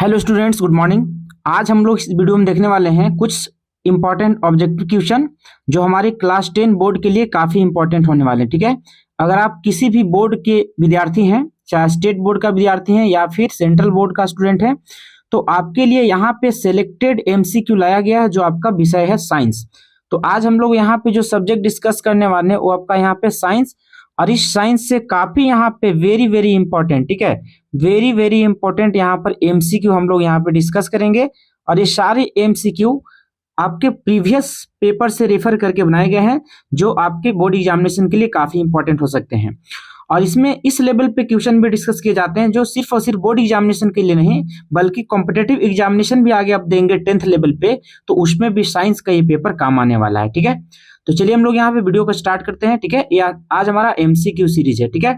Hello students, good morning. आज हम लोग इस वीडियो में देखने वाले हैं कुछ इंपॉर्टेंट ऑब्जेक्टिव क्वेश्चन जो हमारे क्लास 10 बोर्ड के लिए काफी इंपॉर्टेंट होने वाले हैं। ठीक है, अगर आप किसी भी बोर्ड के विद्यार्थी हैं, चाहे स्टेट बोर्ड का विद्यार्थी हैं या फिर सेंट्रल बोर्ड का स्टूडेंट है, तो आपके लिए यहाँ पे सिलेक्टेड एमसीक्यू लाया गया है जो आपका विषय है साइंस। तो आज हम लोग यहाँ पे जो सब्जेक्ट डिस्कस करने वाले हैं वो आपका यहाँ पे साइंस, और इस साइंस से काफी यहाँ पे वेरी वेरी इंपॉर्टेंट, ठीक है, वेरी वेरी इंपॉर्टेंट यहाँ पर एमसीक्यू हम लोग यहाँ पे डिस्कस करेंगे। और ये सारे एमसीक्यू आपके प्रीवियस पेपर से रेफर करके बनाए गए हैं जो आपके बोर्ड एग्जामिनेशन के लिए काफी इंपॉर्टेंट हो सकते हैं। और इसमें इस लेवल पे क्वेश्चन भी डिस्कस किए जाते हैं जो सिर्फ और सिर्फ बोर्ड एग्जामिनेशन के लिए नहीं बल्कि कॉम्पिटेटिव एग्जामिनेशन भी आगे आप देंगे 10th लेवल पे, तो उसमें भी साइंस का ये पेपर काम आने वाला है। ठीक है, तो चलिए हम लोग यहाँ पे वीडियो को स्टार्ट करते हैं। ठीक है, आज हमारा एमसीक्यू सीरीज है। ठीक है,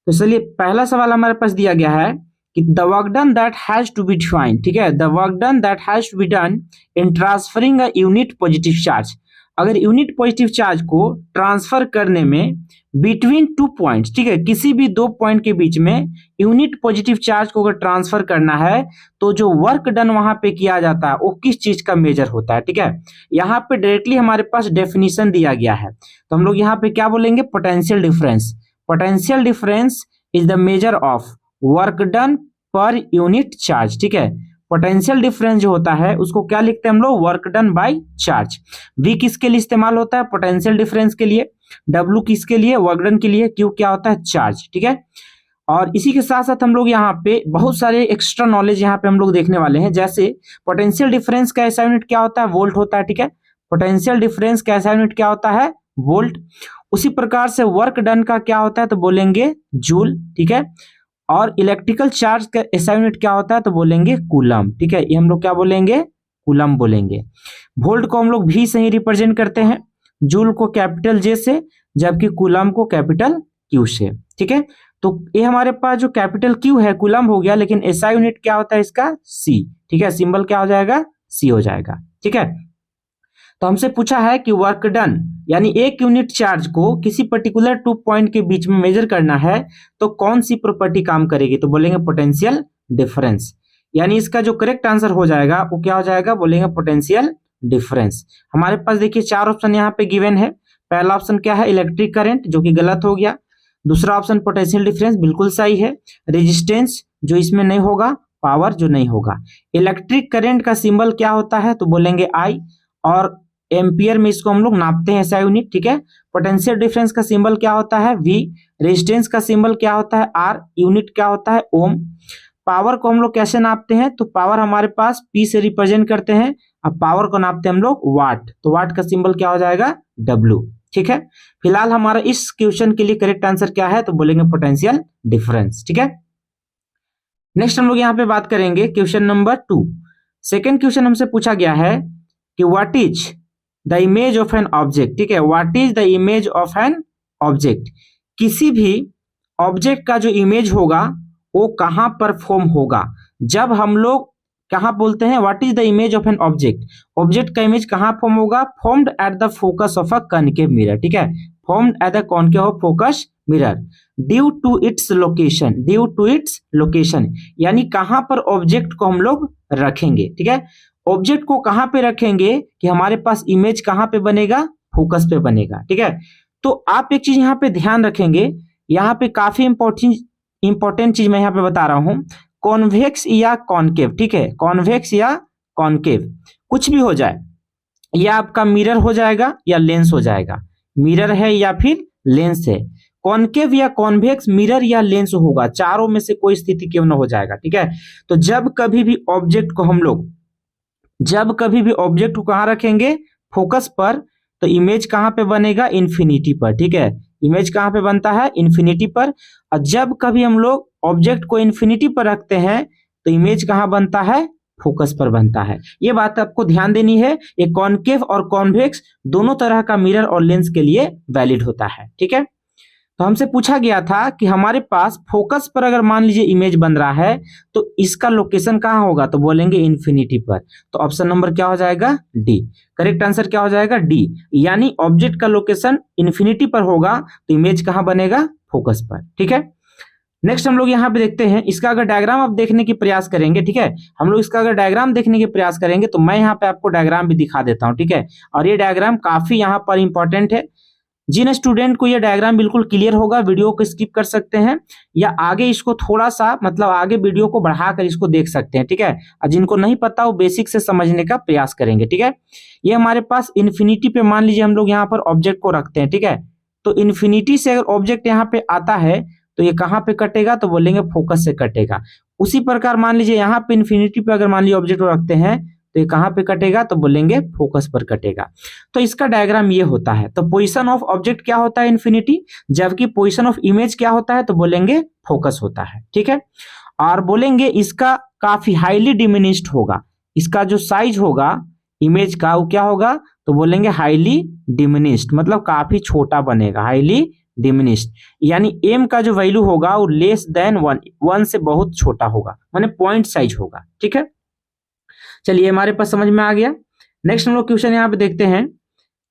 तो चलिए पहला सवाल हमारे पास दिया गया है कि the work done that has to be defined. ठीक है, the work done that has to be done in transferring a unit positive charge. अगर यूनिट पॉजिटिव चार्ज को ट्रांसफर करने में बिटवीन 2 पॉइंट्स, ठीक है, किसी भी 2 पॉइंट के बीच में यूनिट पॉजिटिव चार्ज को अगर ट्रांसफर करना है तो जो वर्क डन वहां पे किया जाता है वो किस चीज का मेजर होता है। ठीक है, यहाँ पे डायरेक्टली हमारे पास डेफिनेशन दिया गया है, तो हम लोग यहाँ पे क्या बोलेंगे, potential difference. Potential difference is the measure of work done per unit charge. ठीक है, पोटेंशियल डिफरेंस जो होता है उसको क्या लिखते हैं हम लोग, work done by charge. V किसके लिए इस्तेमाल होता है, पोटेंशियल डिफरेंस के लिए। W किसके लिए, वर्क डन के लिए। Q क्या होता है, चार्ज। ठीक है, और इसी के साथ साथ हम लोग यहाँ पे बहुत सारे एक्स्ट्रा नॉलेज यहाँ पे हम लोग देखने वाले हैं। जैसे पोटेंशियल डिफरेंस का ऐसा यूनिट क्या होता है, वोल्ट होता है। ठीक है, पोटेंशियल डिफरेंस का ऐसा यूनिट क्या होता है, वोल्ट। उसी प्रकार से वर्क डन का क्या होता है तो बोलेंगे जूल। ठीक है, और इलेक्ट्रिकल चार्ज का ऐसा यूनिट क्या होता है तो बोलेंगे कूलम। ठीक है, ये हम लोग क्या बोलेंगे, कूलम बोलेंगे। वोल्ट को हम लोग V से ही रिप्रेजेंट करते हैं, जूल को कैपिटल J से, जबकि कूलम को कैपिटल Q से। ठीक है, तो ये हमारे पास जो कैपिटल Q है कूलम हो गया, लेकिन ऐसा यूनिट क्या होता है इसका, C। ठीक है, सिंबल क्या हो जाएगा, C हो जाएगा। ठीक है, तो हमसे पूछा है कि वर्क डन यानी एक यूनिट चार्ज को किसी पर्टिकुलर 2 पॉइंट के बीच में मेजर करना है तो कौन सी प्रॉपर्टी काम करेगी, तो बोलेंगे पोटेंशियल डिफरेंस। यानी इसका जो करेक्ट आंसर हो जाएगा वो क्या हो जाएगा, बोलेंगे पोटेंशियल डिफरेंस। हमारे पास देखिए 4 ऑप्शन यहाँ पे गिवन है। पहला ऑप्शन क्या है, इलेक्ट्रिक करंट, जो कि गलत हो गया। दूसरा ऑप्शन पोटेंशियल डिफरेंस, बिल्कुल सही है। रेजिस्टेंस, जो इसमें नहीं होगा। पावर, जो नहीं होगा। इलेक्ट्रिक करंट का सिंबल क्या होता है तो बोलेंगे I, और एम्पियर में इसको हम लोग नापते हैं ऐसा यूनिट। ठीक है, पोटेंशियल डिफरेंस का सिंबल क्या होता है, V। रेजिस्टेंस का सिंबल क्या होता है, R। यूनिट क्या होता है, ओम। पावर को हम लोग कैसे नापते हैं, तो पावर हमारे पास P से रिप्रेजेंट करते हैं। अब पावर को नापते हैं हम लोग वाट, तो वाट का सिंबल क्या हो जाएगा, W। ठीक है, फिलहाल हमारा इस क्वेश्चन के लिए करेक्ट आंसर क्या है तो बोलेंगे पोटेंशियल डिफरेंस। ठीक है, नेक्स्ट हम लोग यहाँ पे बात करेंगे क्वेश्चन नंबर 2। सेकेंड क्वेश्चन हमसे पूछा गया है कि what is the image of an object. ठीक है, what is the image of an object. किसी भी ऑब्जेक्ट का जो इमेज होगा वो कहां पर फॉर्म होगा। जब हम लोग कहां बोलते हैं what is the image of an object, object का इमेज कहां फॉर्म होगा, formed at the focus of a concave mirror. ठीक है, formed at the concave of focus mirror due to its location. Due to its location यानी कहां पर object को हम लोग रखेंगे। ठीक है, ऑब्जेक्ट को कहां पे रखेंगे कि हमारे पास इमेज कहां पे बनेगा, फोकस पे बनेगा। ठीक है, तो आप एक चीज यहाँ पे ध्यान रखेंगे, यहाँ पे काफी इंपॉर्टेंट चीज मैं यहाँ पे बता रहा हूं, कॉन्वेक्स या कॉनकेव। ठीक है, कॉन्वेक्स या कॉनकेव कुछ भी हो जाए, या आपका मिरर हो जाएगा या लेंस हो जाएगा। मिरर है या फिर लेंस है, कॉनकेव या कॉन्वेक्स, मिरर या लेंस होगा, चारों में से कोई स्थिति क्यों ना हो जाएगा। ठीक है, तो जब कभी भी ऑब्जेक्ट को कहां रखेंगे, फोकस पर, तो इमेज कहां पे बनेगा, इन्फिनिटी पर। ठीक है, इमेज कहां पे बनता है, इन्फिनिटी पर। और जब कभी हम लोग ऑब्जेक्ट को इन्फिनिटी पर रखते हैं तो इमेज कहां बनता है, फोकस पर बनता है। ये बात आपको ध्यान देनी है। ये कॉनकेव और कॉन्वेक्स दोनों तरह का मिरर और लेंस के लिए वैलिड होता है। ठीक है, तो हमसे पूछा गया था कि हमारे पास फोकस पर अगर मान लीजिए इमेज बन रहा है तो इसका लोकेशन कहां होगा, तो बोलेंगे इन्फिनिटी पर। तो ऑप्शन नंबर क्या हो जाएगा, डी। करेक्ट आंसर क्या हो जाएगा, डी। यानी ऑब्जेक्ट का लोकेशन इन्फिनिटी पर होगा तो इमेज कहां बनेगा, फोकस पर। ठीक है, नेक्स्ट हम लोग यहाँ पे देखते हैं, इसका अगर डायग्राम आप देखने की प्रयास करेंगे, ठीक है, हम लोग इसका अगर डायग्राम देखने की प्रयास करेंगे तो मैं यहाँ पे आपको डायग्राम भी दिखा देता हूँ, ठीक है। और ये डायग्राम काफी यहाँ पर इंपॉर्टेंट है। जिन स्टूडेंट को ये डायग्राम बिल्कुल क्लियर होगा, वीडियो को स्किप कर सकते हैं या आगे इसको थोड़ा सा मतलब आगे वीडियो को बढ़ाकर इसको देख सकते हैं, ठीक है। और जिनको नहीं पता वो बेसिक से समझने का प्रयास करेंगे, ठीक है। ये हमारे पास इन्फिनिटी पे मान लीजिए हम लोग यहाँ पर ऑब्जेक्ट को रखते हैं, ठीक है। तो इन्फिनिटी से अगर ऑब्जेक्ट यहाँ पे आता है तो ये कहाँ पे कटेगा, तो बोलेंगे फोकस से कटेगा। उसी प्रकार मान लीजिए यहाँ पे इन्फिनिटी पे अगर मान लीजिए ऑब्जेक्ट को रखते हैं तो ये कहाँ पे कटेगा, तो बोलेंगे फोकस पर कटेगा। तो इसका डायग्राम ये होता है। तो पोजीशन ऑफ ऑब्जेक्ट क्या होता है, इन्फिनिटी, जबकि पोजीशन ऑफ इमेज क्या होता है, तो बोलेंगे फोकस होता है, ठीक है। और बोलेंगे इसका काफी हाईली डिमिनिश्ड होगा, इसका जो साइज होगा इमेज का वो क्या होगा, तो बोलेंगे हाईली डिमिनिश्ड, मतलब काफी छोटा बनेगा, हाईली डिमिनिश्ड। यानी एम का जो वैल्यू होगा वो लेस देन 1 से बहुत छोटा होगा, माने पॉइंट साइज होगा, ठीक है। चलिए हमारे पास समझ में आ गया। नेक्स्ट हम लोग क्वेश्चन यहाँ पे देखते हैं।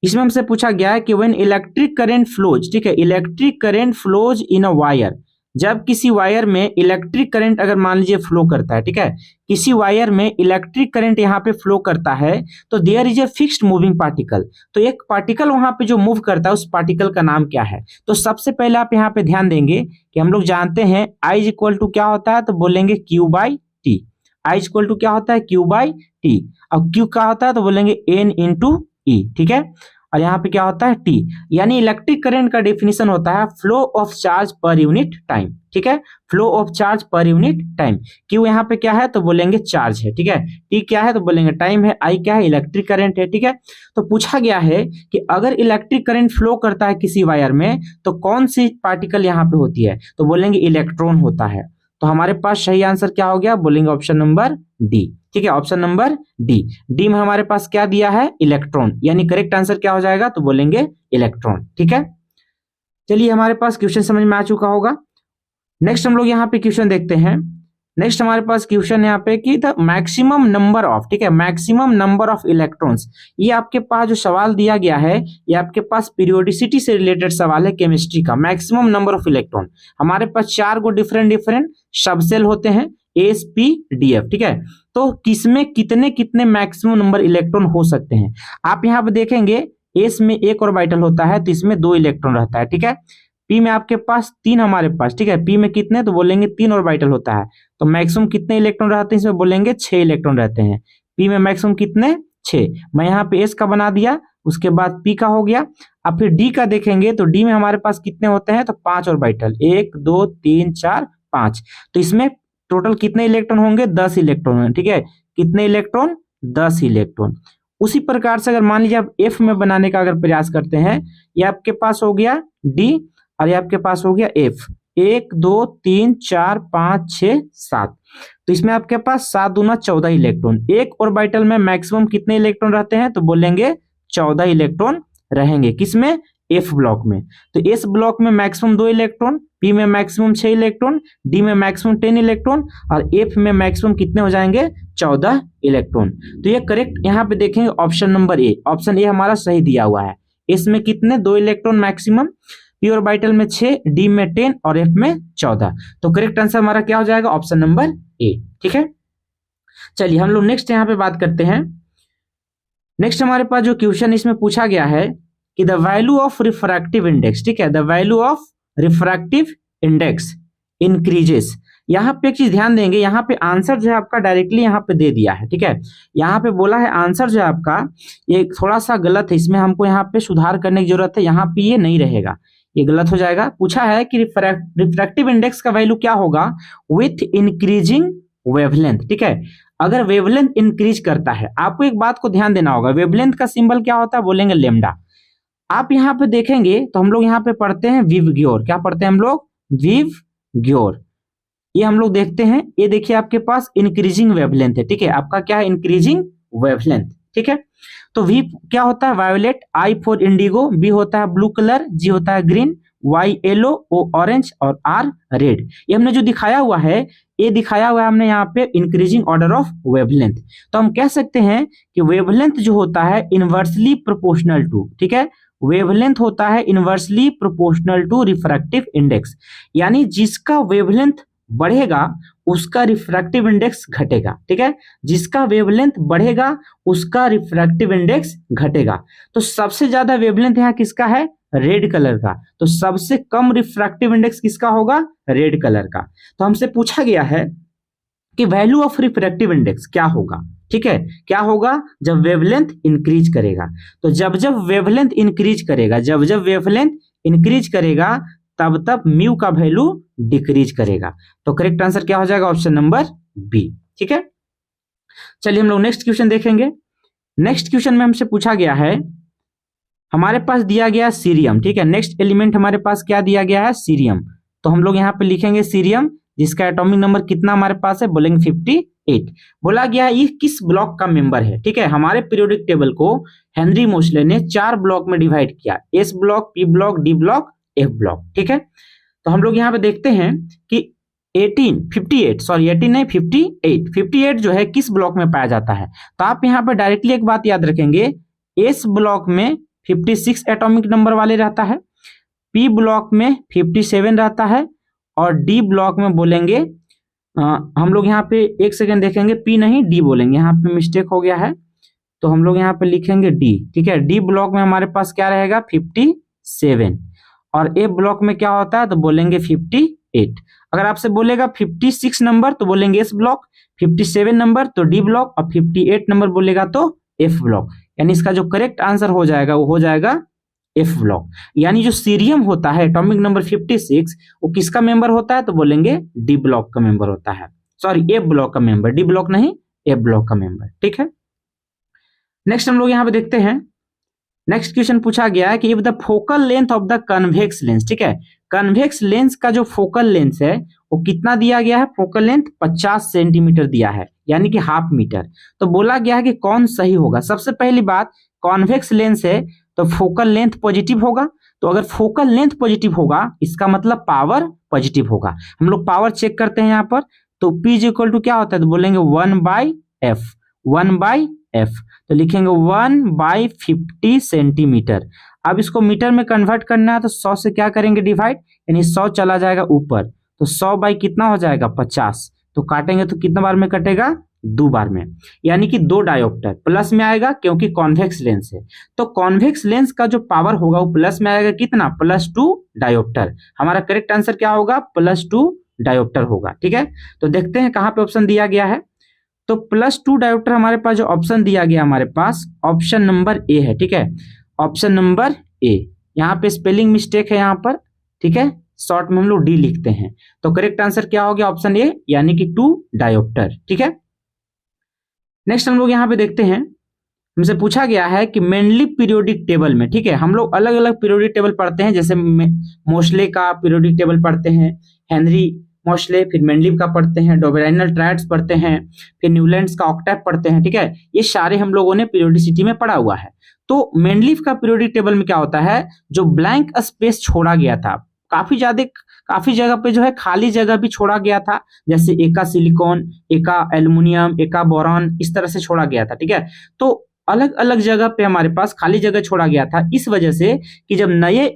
इसमें हमसे पूछा गया है कि व्हेन इलेक्ट्रिक करंट फ्लोज, ठीक है, electric current flows in a wire, जब किसी वायर में इलेक्ट्रिक करंट अगर मान लीजिए फ्लो करता है, ठीक है, किसी वायर में इलेक्ट्रिक करंट यहाँ पे फ्लो करता है तो there is a fixed moving particle. तो एक पार्टिकल वहां पे जो मूव करता है उस पार्टिकल का नाम क्या है। तो सबसे पहले आप यहाँ पे ध्यान देंगे कि हम लोग जानते हैं आई इज इक्वल टू क्या होता है, तो बोलेंगे Q by T. I is equal to क्या होता है, क्यू बाई टी। अब क्यू क्या होता है, तो बोलेंगे एन इंटू ई, ठीक है। और यहाँ पे क्या होता है, टी। यानी इलेक्ट्रिक करंट का डेफिनेशन होता है flow of charge per unit time, ठीक है, flow of charge per unit time. Q यहाँ पे क्या है, तो बोलेंगे चार्ज है, ठीक है। टी क्या है, तो बोलेंगे टाइम है। आई क्या है, इलेक्ट्रिक करंट है, ठीक है। तो पूछा गया है कि अगर इलेक्ट्रिक करंट फ्लो करता है किसी वायर में तो कौन सी पार्टिकल यहाँ पे होती है, तो बोलेंगे इलेक्ट्रॉन होता है। तो हमारे पास सही आंसर क्या हो गया, बोलेंगे ऑप्शन नंबर डी, ठीक है, ऑप्शन नंबर डी। डी में हमारे पास क्या दिया है, इलेक्ट्रॉन, यानी करेक्ट आंसर क्या हो जाएगा, तो बोलेंगे इलेक्ट्रॉन, ठीक है। चलिए हमारे पास क्वेश्चन समझ में आ चुका होगा। नेक्स्ट हम लोग यहाँ पे क्वेश्चन देखते हैं। नेक्स्ट हमारे पास क्वेश्चन यहाँ पे कि द मैक्सिमम नंबर ऑफ, ठीक है, मैक्सिमम नंबर ऑफ इलेक्ट्रॉन्स। ये आपके पास जो सवाल दिया गया है ये आपके पास पीरियोडिसिटी से रिलेटेड सवाल है, केमिस्ट्री का। मैक्सिमम नंबर ऑफ इलेक्ट्रॉन, हमारे पास 4 को डिफरेंट सबसेल होते हैं, एस पी डी एफ, ठीक है। तो किसमें कितने कितने मैक्सिमम नंबर इलेक्ट्रॉन हो सकते हैं। आप यहाँ पे देखेंगे एस में एक ऑर्बिटल होता है तो इसमें 2 इलेक्ट्रॉन रहता है, ठीक है। पी में आपके पास 3 हमारे पास, ठीक है, पी में कितने, तो बोलेंगे 3 ऑर्बिटल होता है। तो मैक्सिमम कितने इलेक्ट्रॉन रहते हैं, इसमें बोलेंगे 6 इलेक्ट्रॉन रहते हैं। पी में मैक्सिमम कितने, 6। मैं यहाँ पे एस का बना दिया, उसके बाद पी का हो गया। अब फिर डी का देखेंगे तो डी में हमारे पास कितने होते हैं, तो 5 ऑर्बिटल, 1 2 3 4 5। तो इसमें टोटल कितने इलेक्ट्रॉन होंगे, 10 इलेक्ट्रॉन होंगे, ठीक है। कितने इलेक्ट्रॉन, 10 इलेक्ट्रॉन। उसी प्रकार से अगर मान लीजिए आप एफ में बनाने का अगर प्रयास करते हैं, ये आपके पास हो गया डी और ये आपके पास हो गया एफ। 1 2 3 4 5 6 7। तो इसमें आपके पास 7 दूना 14 इलेक्ट्रॉन। एक ऑर्बिटल में मैक्सिमम कितने इलेक्ट्रॉन रहते हैं, तो बोलेंगे 14 इलेक्ट्रॉन रहेंगे, किसमें, एफ ब्लॉक में। तो एस ब्लॉक में मैक्सिमम 2 इलेक्ट्रॉन, पी में मैक्सिमम 6 इलेक्ट्रॉन, डी में मैक्सिमम 10 इलेक्ट्रॉन और एफ में मैक्सिमम कितने हो जाएंगे, 14 इलेक्ट्रॉन। तो ये करेक्ट यहाँ पे देखेंगे option number A, option A हमारा सही दिया हुआ है। एस में कितने, 2 इलेक्ट्रॉन मैक्सिमम, पी ऑर्बिटल में 6, डी में 10 और एफ में 14। तो करेक्ट आंसर हमारा क्या हो जाएगा, ऑप्शन नंबर ए, ठीक है। चलिए हम लोग नेक्स्ट यहाँ पे बात करते हैं। नेक्स्ट हमारे पास जो क्वेश्चन इसमें पूछा गया है कि the value of refractive index, ठीक है, the value of refractive index increases. यहाँ पे एक चीज ध्यान देंगे, यहाँ पे आंसर जो है आपका डायरेक्टली यहाँ पे दे दिया है, ठीक है। यहाँ पे बोला है आंसर जो है आपका ये थोड़ा सा गलत है, इसमें हमको यहाँ पे सुधार करने की जरूरत है। यहाँ पे ये नहीं रहेगा, ये गलत हो जाएगा। पूछा है कि रिफ्रैक्टिव इंडेक्स का वैल्यू क्या होगा विथ इंक्रीजिंग वेवलेंथ, ठीक है। अगर वेवलेंथ इंक्रीज करता है, आपको एक बात को ध्यान देना होगा, वेवलेंथ का सिंबल क्या होता है, बोलेंगे लेमडा। आप यहाँ पे देखेंगे तो हम लोग यहाँ पे पढ़ते हैं विवग्योर, क्या पढ़ते हैं हम लोग, विवग्योर। ये हम लोग देखते हैं, ये देखिए आपके पास इंक्रीजिंग वेवलेंथ है, ठीक है, आपका क्या है, इंक्रीजिंग वेवलेंथ, ठीक है। तो वी क्या होता है, violet, I for indigo, B होता है ब्लू कलर, जी होता है green, Y yellow, O orange और आर रेड। ये हमने जो दिखाया हुआ है, ये दिखाया हुआ है हमने यहाँ पे इंक्रीजिंग ऑर्डर ऑफ वेवलेंथ। तो हम कह सकते हैं कि वेवलेंथ जो होता है इनवर्सली प्रोपोर्शनल टू, ठीक है, वेवलेंथ होता है inversely proportional to refractive index, यानी जिसका वेवलेंथ बढ़ेगा उसका रिफ्रैक्टिव इंडेक्स घटेगा। ठीक है, जिसका वेवलेंथ बढ़ेगा उसका रिफ्रैक्टिव इंडेक्स घटेगा। तो सबसे ज्यादा वेवलेंथ यहाँ किसका है? रेड कलर का। तो सबसे कम रिफ्रैक्टिव इंडेक्स किसका होगा? रेड कलर का। तो हमसे पूछा गया है कि वैल्यू ऑफ रिफ्रैक्टिव इंडेक्स क्या होगा। ठीक है, क्या होगा? जब वेवलेंथ इंक्रीज करेगा। तो जब जब वेवलेंथ इंक्रीज करेगा, जब जब वेवलेंथ इंक्रीज करेगा तब तब म्यू का वैल्यू डिक्रीज करेगा। तो करेक्ट आंसर क्या हो जाएगा? Option number B. ठीक है, चलिए हम लोग नेक्स्ट क्वेश्चन देखेंगे। नेक्स्ट क्वेश्चन में हमसे पूछा गया है, हमारे पास दिया गया सीरियम। ठीक है, नेक्स्ट एलिमेंट हमारे पास क्या दिया गया है? सीरियम। तो हम लोग यहाँ पे लिखेंगे सीरियम, जिसका एटॉमिक नंबर कितना हमारे पास है? बोलेंगे 58। बोला गया है ये किस ब्लॉक का मेंबर है। ठीक है, हमारे पीरियोडिक टेबल को हेनरी मोसले ने 4 ब्लॉक में डिवाइड किया, S block, P block, D block, F block. ठीक है, तो हम लोग यहाँ पे देखते हैं कि 58 जो है किस ब्लॉक में पाया जाता है। तो आप यहाँ पे डायरेक्टली एक बात याद रखेंगे, एस ब्लॉक में 56 एटॉमिक नंबर वाले रहता है, पी ब्लॉक में 57 रहता है, और डी ब्लॉक में बोलेंगे हम लोग यहाँ पे एक सेकेंड देखेंगे, पी नहीं डी बोलेंगे, यहाँ पे मिस्टेक हो गया है। तो हम लोग यहाँ पे लिखेंगे डी। ठीक है, डी ब्लॉक में हमारे पास क्या रहेगा? 57। और ए ब्लॉक में क्या होता है? तो बोलेंगे 58। अगर आपसे बोलेगा 56 नंबर तो बोलेंगे एस ब्लॉक, 57 नंबर तो डी ब्लॉक, और 58 नंबर बोलेगा तो एफ ब्लॉक। यानी इसका जो करेक्ट आंसर हो जाएगा वो हो जाएगा एफ ब्लॉक। यानी जो सीरियम होता है एटॉमिक नंबर 56 वो किसका मेंबर होता है? तो बोलेंगे डी ब्लॉक का मेंबर होता है, सॉरी एफ ब्लॉक का मेंबर, डी ब्लॉक नहीं एफ ब्लॉक का मेंबर। ठीक है, नेक्स्ट हम लोग यहाँ पे देखते हैं। नेक्स्ट क्वेश्चन पूछा गया है कि if the focal length of the convex lens. ठीक है, कन्वेक्स लेंस का जो फोकल लेंथ है वो कितना दिया गया है? फोकल लेंथ 50 सेंटीमीटर दिया है, यानी कि हाफ मीटर। तो बोला गया है कि कौन सही होगा। सबसे पहली बात, कॉन्वेक्स लेंस है तो फोकल लेंथ पॉजिटिव होगा। तो अगर फोकल लेंथ पॉजिटिव होगा इसका मतलब पावर पॉजिटिव होगा। हम लोग पावर चेक करते हैं यहाँ पर। तो P इज इक्वल टू क्या होता है? तो बोलेंगे 1/f, 1/f। तो लिखेंगे 1/50 सेंटीमीटर। अब इसको मीटर में कन्वर्ट करना है तो 100 से क्या करेंगे? डिवाइड, यानी 100 चला जाएगा ऊपर, तो 100 बाई कितना हो जाएगा? 50। तो काटेंगे तो कितना बार में कटेगा? 2 बार में, यानी कि 2 डायोप्टर। प्लस में आएगा क्योंकि कॉन्वेक्स लेंस है, तो कॉन्वेक्स लेंस का जो पावर होगा वो प्लस में आएगा, कितना? +2 डायोप्टर। हमारा करेक्ट आंसर क्या होगा? +2 डायोप्टर होगा। ठीक है, तो देखते हैं कहां पे ऑप्शन दिया गया है। तो +2 डायोप्टर हमारे पास जो ऑप्शन दिया गया हमारे पास ऑप्शन नंबर ए है। ठीक है, ऑप्शन नंबर ए। यहाँ पे स्पेलिंग मिस्टेक है यहाँ पर। ठीक है, शॉर्ट में हम लोग डी लिखते हैं। तो करेक्ट आंसर क्या हो गया? ऑप्शन ए, यानी कि 2 डायोप्टर। ठीक है, नेक्स्ट हम लोग यहाँ पे देखते हैं, हमसे पूछा गया है कि मेनली पीरियोडिक टेबल में। ठीक है, हम लोग अलग अलग पीरियोडिक टेबल पढ़ते हैं, जैसे मोसले का पीरियोडिक टेबल पढ़ते हैं, हेनरी मोसले, फिर मेंडलीव का पढ़ते हैं, डोबेराइनल ट्रायड्स पढ़ते हैं, फिर न्यूलैंड्स का ऑक्टेट पढ़ते हैं। ठीक है, ये सारे हम लोगों ने पीरियोडिसिटी में पढ़ा हुआ है। तो मेंडलीव का पीरियोडिक टेबल में क्या होता है? जो ब्लैंक स्पेस छोड़ा गया था, काफी जगह पे जो है खाली जगह भी छोड़ा गया था, जैसे एका सिलिकॉन, एका एल्युमिनियम, एका बोरॉन, इस तरह से छोड़ा गया था। ठीक है, तो अलग अलग जगह पे हमारे पास खाली जगह छोड़ा गया था, इस वजह से कि जब नए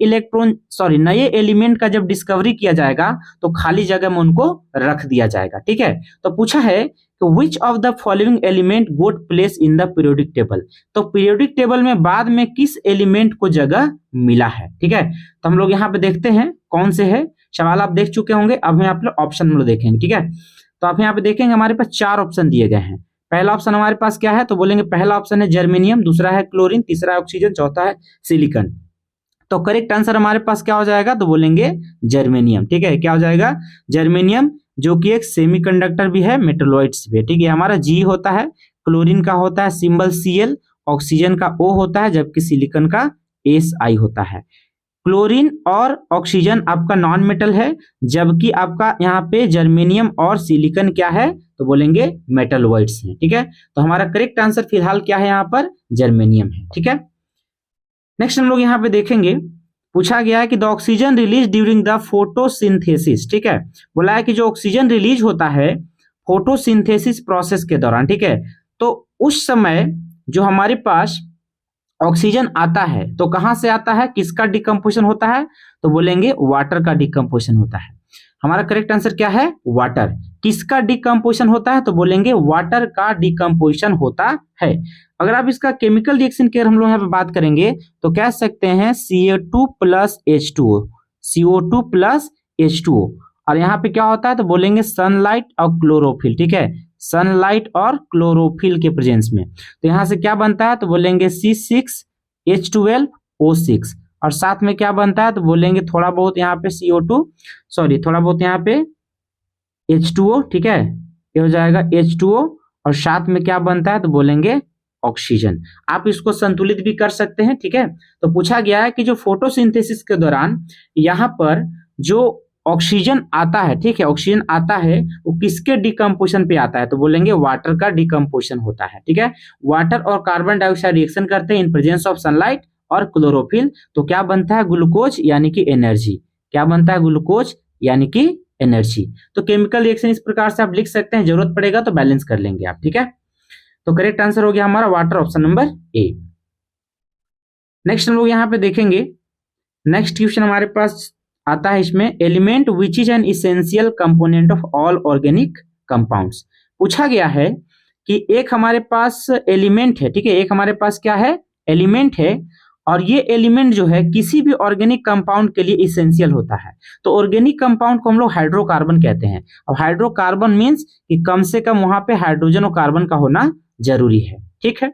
एलिमेंट का जब डिस्कवरी किया जाएगा तो खाली जगह में उनको रख दिया जाएगा। ठीक है, तो पूछा है कि which of the following element got place in the periodic table. तो पीरियोडिक टेबल में बाद में किस एलिमेंट को जगह मिला है। ठीक है, तो हम लोग यहाँ पे देखते हैं कौन से है। सवाल आप देख चुके होंगे, अब हम आप लोग ऑप्शन में देखेंगे। ठीक है, तो आप यहाँ पे देखेंगे हमारे पास 4 ऑप्शन दिए गए हैं। पहला ऑप्शन हमारे पास क्या है? तो बोलेंगे पहला ऑप्शन है जर्मेनियम, दूसरा है क्लोरीन, तीसरा है ऑक्सीजन, चौथा है सिलिकॉन। तो करेक्ट आंसर हमारे पास क्या हो जाएगा? तो बोलेंगे जर्मेनियम। ठीक है, क्या हो जाएगा? जर्मेनियम, जो कि एक सेमीकंडक्टर भी है, मेटलॉइड्स भी है। ठीक है, हमारा जी होता है, क्लोरीन का होता है सिंबल Cl, ऑक्सीजन का O होता है, जबकि सिलिकॉन का Si होता है। क्लोरीन और ऑक्सीजन आपका नॉन मेटल है, जबकि आपका यहाँ पे जर्मेनियम और सिलिकॉन क्या है? तो बोलेंगे मेटलॉइड्स हैं। ठीक है, तो हमारा करेक्ट आंसर फिलहाल क्या है? यहाँ पर जर्मेनियम है। ठीक है, नेक्स्ट हम लोग यहाँ पे देखेंगे, पूछा गया है कि the oxygen release during the photosynthesis. ठीक है, बोला है कि जो ऑक्सीजन रिलीज होता है फोटोसिंथेसिस प्रोसेस के दौरान। ठीक है, तो उस समय जो हमारे पास ऑक्सीजन आता है तो कहां से आता है, किसका डिकम्पोजिशन होता है, तो बोलेंगे वाटर का डिकम्पोजिशन होता है। हमारा करेक्ट आंसर क्या है, वाटर। किसका डिकम्पोजिशन होता है, तो बोलेंगे वाटर का डिकम्पोजिशन होता है। अगर आप इसका केमिकल रिएक्शन की हम लोग यहाँ पे बात करेंगे तो कह सकते हैं CO2 plus H2O, CO2 plus H2O। और यहाँ पे क्या होता है, तो बोलेंगे सनलाइट और क्लोरोफिल, ठीक है, सनलाइट और क्लोरोफिल के प्रेजेंस में। तो यहाँ से क्या बनता है, तो बोलेंगे C6H12O6। और साथ में क्या बनता है, तो बोलेंगे थोड़ा बहुत यहाँ पे थोड़ा बहुत यहाँ पे H2O, ठीक है, ये हो जाएगा H2O। और साथ में क्या बनता है, तो बोलेंगे ऑक्सीजन। आप इसको संतुलित भी कर सकते हैं, ठीक है। तो पूछा गया है कि जो फोटोसिंथेसिस के दौरान यहाँ पर जो ऑक्सीजन आता है, ठीक है, ऑक्सीजन आता है वो किसके डिकम्पोजिशन पे आता है, तो बोलेंगे वाटर का डिकम्पोजिशन होता है, ठीक है। वाटर और कार्बन डाइऑक्साइड रिएक्शन करते हैं इन प्रेजेंस ऑफ सनलाइट और क्लोरोफिल, तो क्या बनता है, ग्लूकोज यानी कि एनर्जी। क्या बनता है, ग्लूकोज यानी कि एनर्जी। तो केमिकल रिएक्शन इस प्रकार से आप लिख सकते हैं, जरूरत पड़ेगा तो बैलेंस कर लेंगे आप, ठीक है। तो करेक्ट आंसर हो गया हमारा water, option number A. Next हम लोग यहाँ पे देखेंगे, नेक्स्ट क्वेश्चन हमारे पास आता है इसमें, element which is an essential component of all organic compounds. पूछा गया है कि एक हमारे पास एलिमेंट है, ठीक है, एक हमारे पास क्या है, एलिमेंट है, और ये एलिमेंट जो है किसी भी ऑर्गेनिक कंपाउंड के लिए इसेंशियल होता है। तो ऑर्गेनिक कंपाउंड को हम लोग हाइड्रोकार्बन कहते हैं। और हाइड्रोकार्बन मीन्स कि कम से कम वहां पे हाइड्रोजन और कार्बन का होना जरूरी है, ठीक है।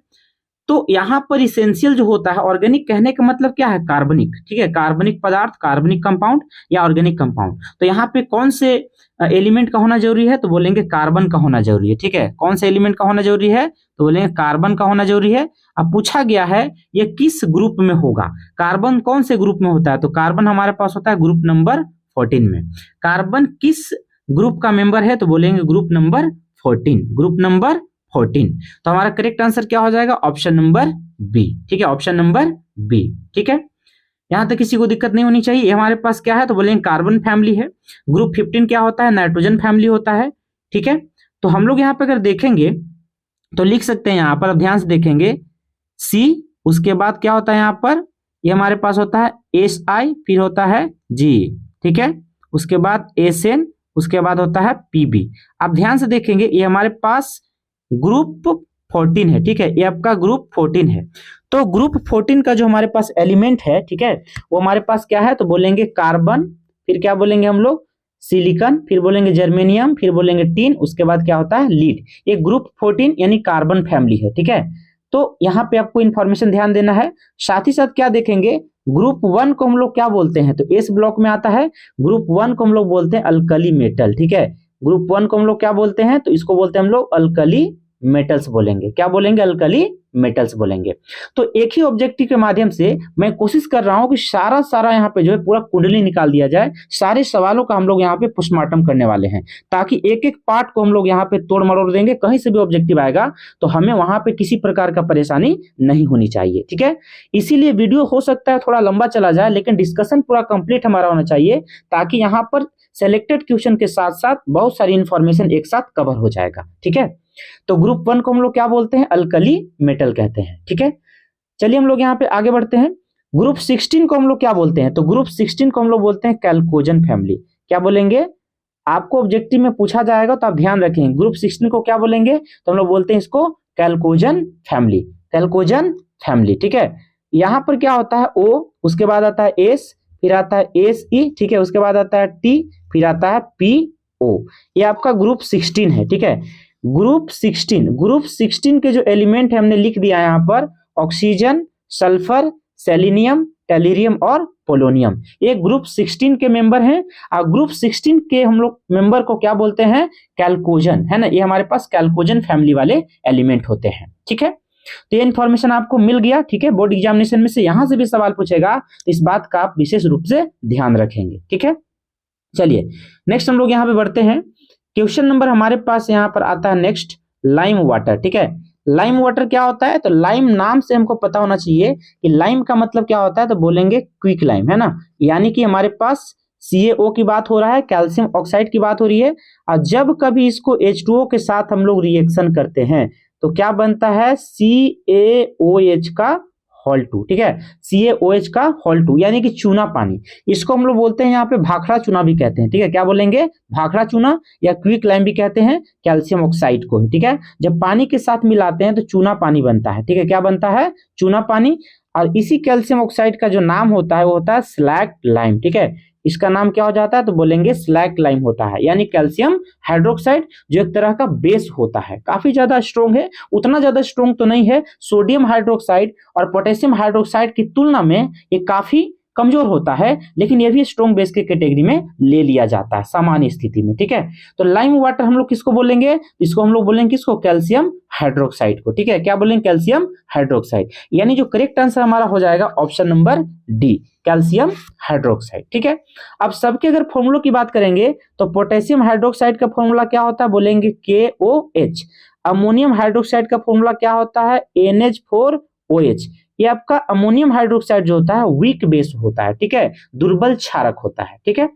तो यहाँ पर इसेंशियल जो होता है, ऑर्गेनिक कहने का मतलब क्या है, कार्बनिक, ठीक है, कार्बनिक पदार्थ, कार्बनिक कंपाउंड या ऑर्गेनिक कंपाउंड। तो यहाँ पे कौन से एलिमेंट का होना जरूरी है, तो बोलेंगे कार्बन का होना जरूरी है, ठीक है। कौन से एलिमेंट का होना जरूरी है, तो बोलेंगे कार्बन का होना जरूरी है। अब पूछा गया है ये किस ग्रुप में होगा, कार्बन कौन से ग्रुप में होता है, तो कार्बन हमारे पास होता है ग्रुप नंबर 14 में। कार्बन किस ग्रुप का मेंबर है, तो बोलेंगे ग्रुप नंबर 14, ग्रुप नंबर 14। तो हमारा करेक्ट आंसर क्या हो जाएगा, ऑप्शन नंबर बी, ठीक है, ऑप्शन नंबर बी, ठीक है। यहां तक किसी को दिक्कत नहीं होनी चाहिए। हमारे पास क्या है, तो बोलेंगे कार्बन फैमिली है। ग्रुप 15 क्या होता है, नाइट्रोजन फैमिली होता है, ठीक है। तो हम लोग यहाँ पे अगर देखेंगे तो लिख सकते हैं, यहाँ पर ध्यान से देखेंगे सी, उसके बाद क्या होता है यहाँ पर, ये हमारे पास होता है SI, फिर होता है G, ठीक है, उसके बाद SN, उसके बाद होता है PB। आप ध्यान से देखेंगे ये हमारे पास ग्रुप 14 है, ठीक है, ये आपका ग्रुप 14 है। तो ग्रुप 14 का जो हमारे पास एलिमेंट है, ठीक है, वो हमारे पास क्या है, तो बोलेंगे कार्बन, फिर क्या बोलेंगे हम लोग, सिलिकॉन, फिर बोलेंगे जर्मेनियम, फिर बोलेंगे टीन, उसके बाद क्या होता है, लीड। ये ग्रुप 14 यानी कार्बन फैमिली है, ठीक है। तो यहाँ पे आपको इंफॉर्मेशन ध्यान देना है। साथ ही साथ क्या देखेंगे, ग्रुप 1 को हम लोग क्या बोलते हैं, तो एस ब्लॉक में आता है। ग्रुप 1 को हम लोग बोलते हैं अल्कली मेटल, ठीक है। ग्रुप 1 को हम लोग क्या बोलते हैं, तो इसको बोलते हैं हम लोग अल्कली मेटल्स बोलेंगे। क्या बोलेंगे, अल्कली मेटल्स बोलेंगे। तो एक ही ऑब्जेक्टिव के माध्यम से मैं कोशिश कर रहा हूं कि सारा यहाँ पे जो है पूरा कुंडली निकाल दिया जाए। सारे सवालों का हम लोग यहाँ पे पोस्टमार्टम करने वाले हैं, ताकि एक एक पार्ट को हम लोग यहाँ पे तोड़ मरोड़ देंगे। कहीं से भी ऑब्जेक्टिव आएगा तो हमें वहां पे किसी प्रकार का परेशानी नहीं होनी चाहिए, ठीक है। इसीलिए वीडियो हो सकता है थोड़ा लंबा चला जाए, लेकिन डिस्कशन पूरा कंप्लीट हमारा होना चाहिए, ताकि यहाँ पर सेलेक्टेड क्वेश्चन के साथ साथ बहुत सारी इंफॉर्मेशन एक साथ कवर हो जाएगा, ठीक है। तो ग्रुप 1 को हम लोग क्या बोलते हैं, अल्कली मेटल कहते हैं, ठीक है। चलिए हम लोग यहाँ पे आगे बढ़ते हैं। ग्रुप 16 को हम लोग क्या बोलते हैं, तो ग्रुप 16 को हम लोग बोलते हैं कैल्कोजन फैमिली। क्या बोलेंगे, आपको ऑब्जेक्टिव में पूछा जाएगा तो आप ध्यान रखें, ग्रुप 16 को क्या बोलेंगे, तो हम लोग बोलते हैं इसको कैल्कोजन फैमिली, कैल्कोजन फैमिली, ठीक है। यहाँ पर क्या होता है, O, उसके बाद आता है S, फिर आता है SE, ठीक है, उसके बाद आता है T, फिर आता है PO। ये आपका ग्रुप 16 है, ठीक है। ग्रुप 16 के जो एलिमेंट है हमने लिख दिया यहाँ पर, ऑक्सीजन, सल्फर, सेलेनियम, टेलीरियम और पोलोनियम। ये ग्रुप 16 के मेंबर हैं। और ग्रुप 16 के हम लोग मेंबर को क्या बोलते हैं, कैल्कोजन, है ना। ये हमारे पास कैल्कोजन फैमिली वाले एलिमेंट होते हैं, ठीक है। तो ये इन्फॉर्मेशन आपको मिल गया, ठीक है। बोर्ड एग्जामिनेशन में से यहां से भी सवाल पूछेगा, तो इस बात का आप विशेष रूप से ध्यान रखेंगे, ठीक है। चलिए नेक्स्ट हम लोग यहाँ पे बढ़ते हैं। क्वेश्चन नंबर हमारे पास यहाँ पर आता है नेक्स्ट, लाइम वाटर, ठीक है। लाइम वाटर क्या होता है, तो लाइम नाम से हमको पता होना चाहिए कि लाइम का मतलब क्या होता है, तो बोलेंगे क्विक लाइम, है ना। यानी कि हमारे पास CaO की बात हो रहा है, कैल्शियम ऑक्साइड की बात हो रही है। और जब कभी इसको H2O के साथ हम लोग रिएक्शन करते हैं तो क्या बनता है, CaOH का होल 2, ठीक है, CaOH का होल 2 यानी कि चूना पानी। इसको हम लोग बोलते हैं यहाँ पे भाखड़ा चूना भी कहते हैं, ठीक है, क्या बोलेंगे, भाखड़ा चूना या क्विक लाइम भी कहते हैं कैल्शियम ऑक्साइड को, ठीक है। जब पानी के साथ मिलाते हैं तो चूना पानी बनता है, ठीक है, क्या बनता है, चूना पानी। और इसी कैल्शियम ऑक्साइड का जो नाम होता है वो होता है स्लैग लाइम, ठीक है। इसका नाम क्या हो जाता है, तो बोलेंगे स्लैग लाइम होता है, यानी कैल्शियम हाइड्रोक्साइड जो एक तरह का बेस होता है, काफी ज्यादा स्ट्रोंग है, उतना ज्यादा स्ट्रोंग तो नहीं है सोडियम हाइड्रोक्साइड और पोटेशियम हाइड्रोक्साइड की तुलना में ये काफी कमजोर होता है, लेकिन ये भी स्ट्रोंग बेस के कैटेगरी में ले लिया जाता है सामान्य स्थिति में, ठीक है। तो लाइम वाटर हम लोग किसको बोलेंगे, इसको हम लोग बोलेंगे किसको, कैल्शियम हाइड्रोक्साइड को, ठीक है, क्या बोलेंगे, कैल्शियम हाइड्रोक्साइड। यानी जो करेक्ट आंसर हमारा हो जाएगा option number D, calcium hydroxide, ठीक है। अब सबके अगर फॉर्मूलों की बात करेंगे तो पोटेशियम हाइड्रोक्साइड का फॉर्मूला क्या होता है, बोलेंगे KOH। अमोनियम हाइड्रोक्साइड का फॉर्मूला क्या होता है, NH4OH। ये आपका अमोनियम हाइड्रोक्साइड जो होता है वीक बेस होता है, ठीक है, दुर्बल क्षारक होता है, ठीक है।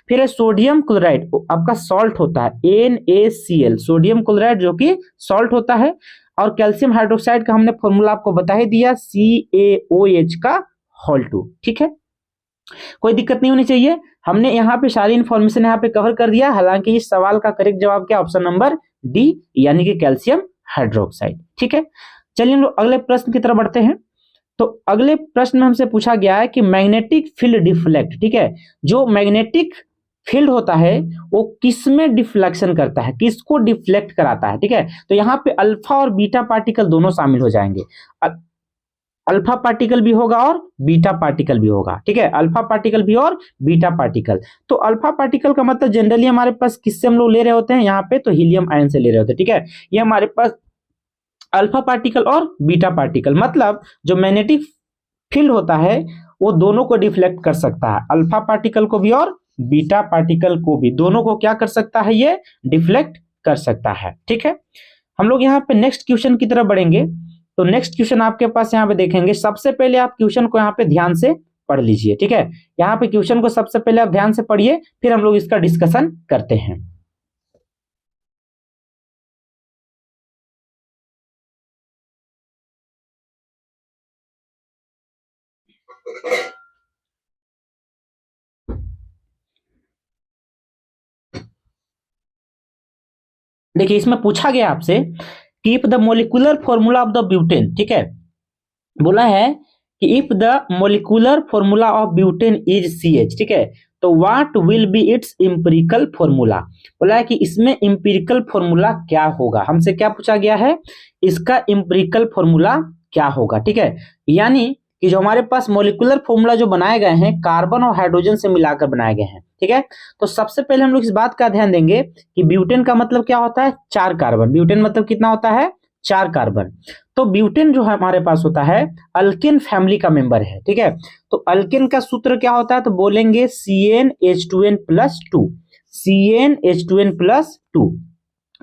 फिर है सोडियम क्लोराइड, आपका सॉल्ट होता है NaCl, सोडियम क्लोराइड जो कि सॉल्ट होता है। और कैल्शियम हाइड्रोक्साइड का हमने फॉर्मूला आपको बता ही दिया, CaOH का होल 2, ठीक है, कोई दिक्कत नहीं होनी चाहिए। हमने यहाँ पे सारी इंफॉर्मेशन यहाँ पे कवर कर दिया। हालांकि इस सवाल का करेक्ट जवाब क्या, ऑप्शन नंबर डी, यानी कि कैल्शियम हाइड्रोक्साइड, ठीक है। चलिए हम लोग अगले प्रश्न की तरफ बढ़ते हैं। तो अगले प्रश्न में हमसे पूछा गया है कि मैग्नेटिक फील्ड डिफ्लेक्ट, ठीक है, जो मैग्नेटिक फील्ड होता है वो किसमें डिफ्लेक्शन करता है, किसको डिफ्लेक्ट कराता है, ठीक है। तो यहाँ पे अल्फा और बीटा पार्टिकल दोनों शामिल हो जाएंगे, अल्फा पार्टिकल भी होगा और बीटा पार्टिकल भी होगा, ठीक है, अल्फा पार्टिकल भी और बीटा पार्टिकल। तो अल्फा पार्टिकल का मतलब जनरली हमारे पास किससे हम लोग ले रहे होते हैं, यहाँ पे तो हीलियम आयन से ले रहे होते हैं, ठीक है। ये हमारे पास अल्फा पार्टिकल और बीटा पार्टिकल, मतलब जो मैग्नेटिक फील्ड होता है वो दोनों को डिफ्लेक्ट कर सकता है, अल्फा पार्टिकल को भी और बीटा पार्टिकल को भी, दोनों को क्या कर सकता है, ये डिफ्लेक्ट कर सकता है, ठीक है। हम लोग यहाँ पे नेक्स्ट क्वेश्चन की तरफ बढ़ेंगे। तो नेक्स्ट क्वेश्चन आपके पास यहाँ पे देखेंगे, सबसे पहले आप क्वेश्चन को यहाँ पे ध्यान से पढ़ लीजिए, ठीक है। यहाँ पे क्वेश्चन को सबसे पहले आप ध्यान से पढ़िए, फिर हम लोग इसका डिस्कशन करते हैं। देखिए इसमें पूछा गया आपसे कि if the molecular formula of the butane, ठीक है, बोला है कि if the molecular formula of butane is CH, ठीक है, तो what will be it's empirical formula. बोला है कि इसमें इंपेरिकल फॉर्मूला क्या होगा, हमसे क्या पूछा गया है, इसका इंपेरिकल फॉर्मूला क्या होगा, ठीक है। यानी कि जो हमारे पास मोलिकुलर फॉर्मूला जो बनाए गए हैं कार्बन और हाइड्रोजन से मिलाकर बनाए गए हैं, ठीक है। तो सबसे पहले हम लोग इस बात का ध्यान देंगे कि ब्यूटेन का मतलब क्या होता है, 4 कार्बन। ब्यूटेन मतलब कितना होता है, 4 कार्बन। तो ब्यूटेन जो है हमारे पास होता है अल्केन फैमिली का मेंबर है, ठीक है। तो अल्केन का सूत्र क्या होता है, तो बोलेंगे CnH2n+2, CnH2n+2।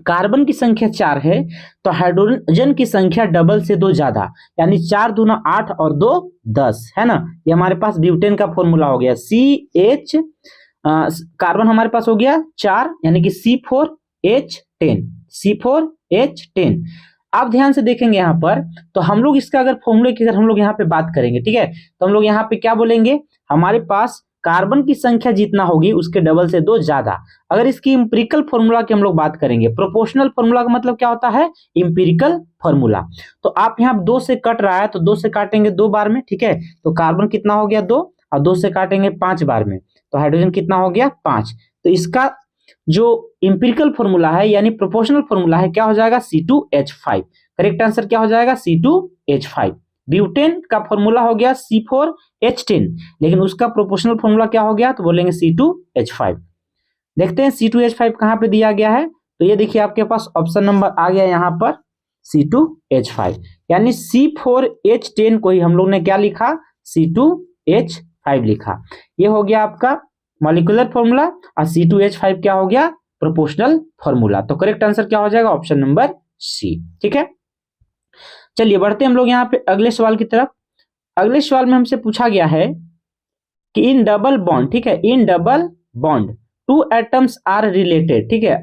कार्बन की संख्या 4 है तो हाइड्रोजन की संख्या डबल से 2 ज्यादा, यानी 4 दूना 8 और 2 10, है ना। ये हमारे पास ब्यूटेन का फॉर्मूला हो गया, CH कार्बन हमारे पास हो गया 4, यानी कि C4H10, C4H10। आप ध्यान से देखेंगे यहाँ पर, तो हम लोग इसका अगर फॉर्मूले की अगर हम लोग यहाँ पे बात करेंगे, ठीक है, तो हम लोग यहाँ पे क्या बोलेंगे, हमारे पास कार्बन की संख्या जितना होगी उसके डबल से 2 ज्यादा। अगर इसकी इंपेरिकल फॉर्मूला की हम लोग बात करेंगे, प्रोपोर्शनल फॉर्मूला का मतलब क्या होता है, इंपेरिकल फॉर्मूला। तो आप यहाँ 2 से कट रहा है तो 2 से काटेंगे 2 बार में, ठीक है, तो कार्बन कितना हो गया 2, और 2 से काटेंगे 5 बार में, तो हाइड्रोजन कितना हो गया 5। तो इसका जो इंपेरिकल फॉर्मूला है यानी प्रोपोर्शनल फॉर्मूला है क्या हो जाएगा, C2H5। करेक्ट आंसर क्या हो जाएगा, C2H5। ब्यूटेन का फॉर्मूला हो गया C4H10, लेकिन उसका प्रोपोर्शनल फॉर्मूला क्या हो गया, तो बोलेंगे C2H5। देखते हैं C2H5 कहां पे दिया गया है, तो ये देखिए आपके पास ऑप्शन नंबर आ गया यहाँ पर C2H5, यानी C4H10 को ही हम लोग ने क्या लिखा, C2H5 लिखा। ये हो गया आपका मॉलिक्यूलर फॉर्मूला, और C2H5 क्या हो गया, प्रोपोर्शनल फॉर्मूला। तो करेक्ट आंसर क्या हो जाएगा, ऑप्शन नंबर सी, ठीक है। चलिए बढ़ते हम लोग यहाँ पे अगले सवाल की तरफ। अगले सवाल में हमसे पूछा गया है कि इन डबल बॉन्ड, ठीक है, in double bond 2 atoms are related, ठीक है,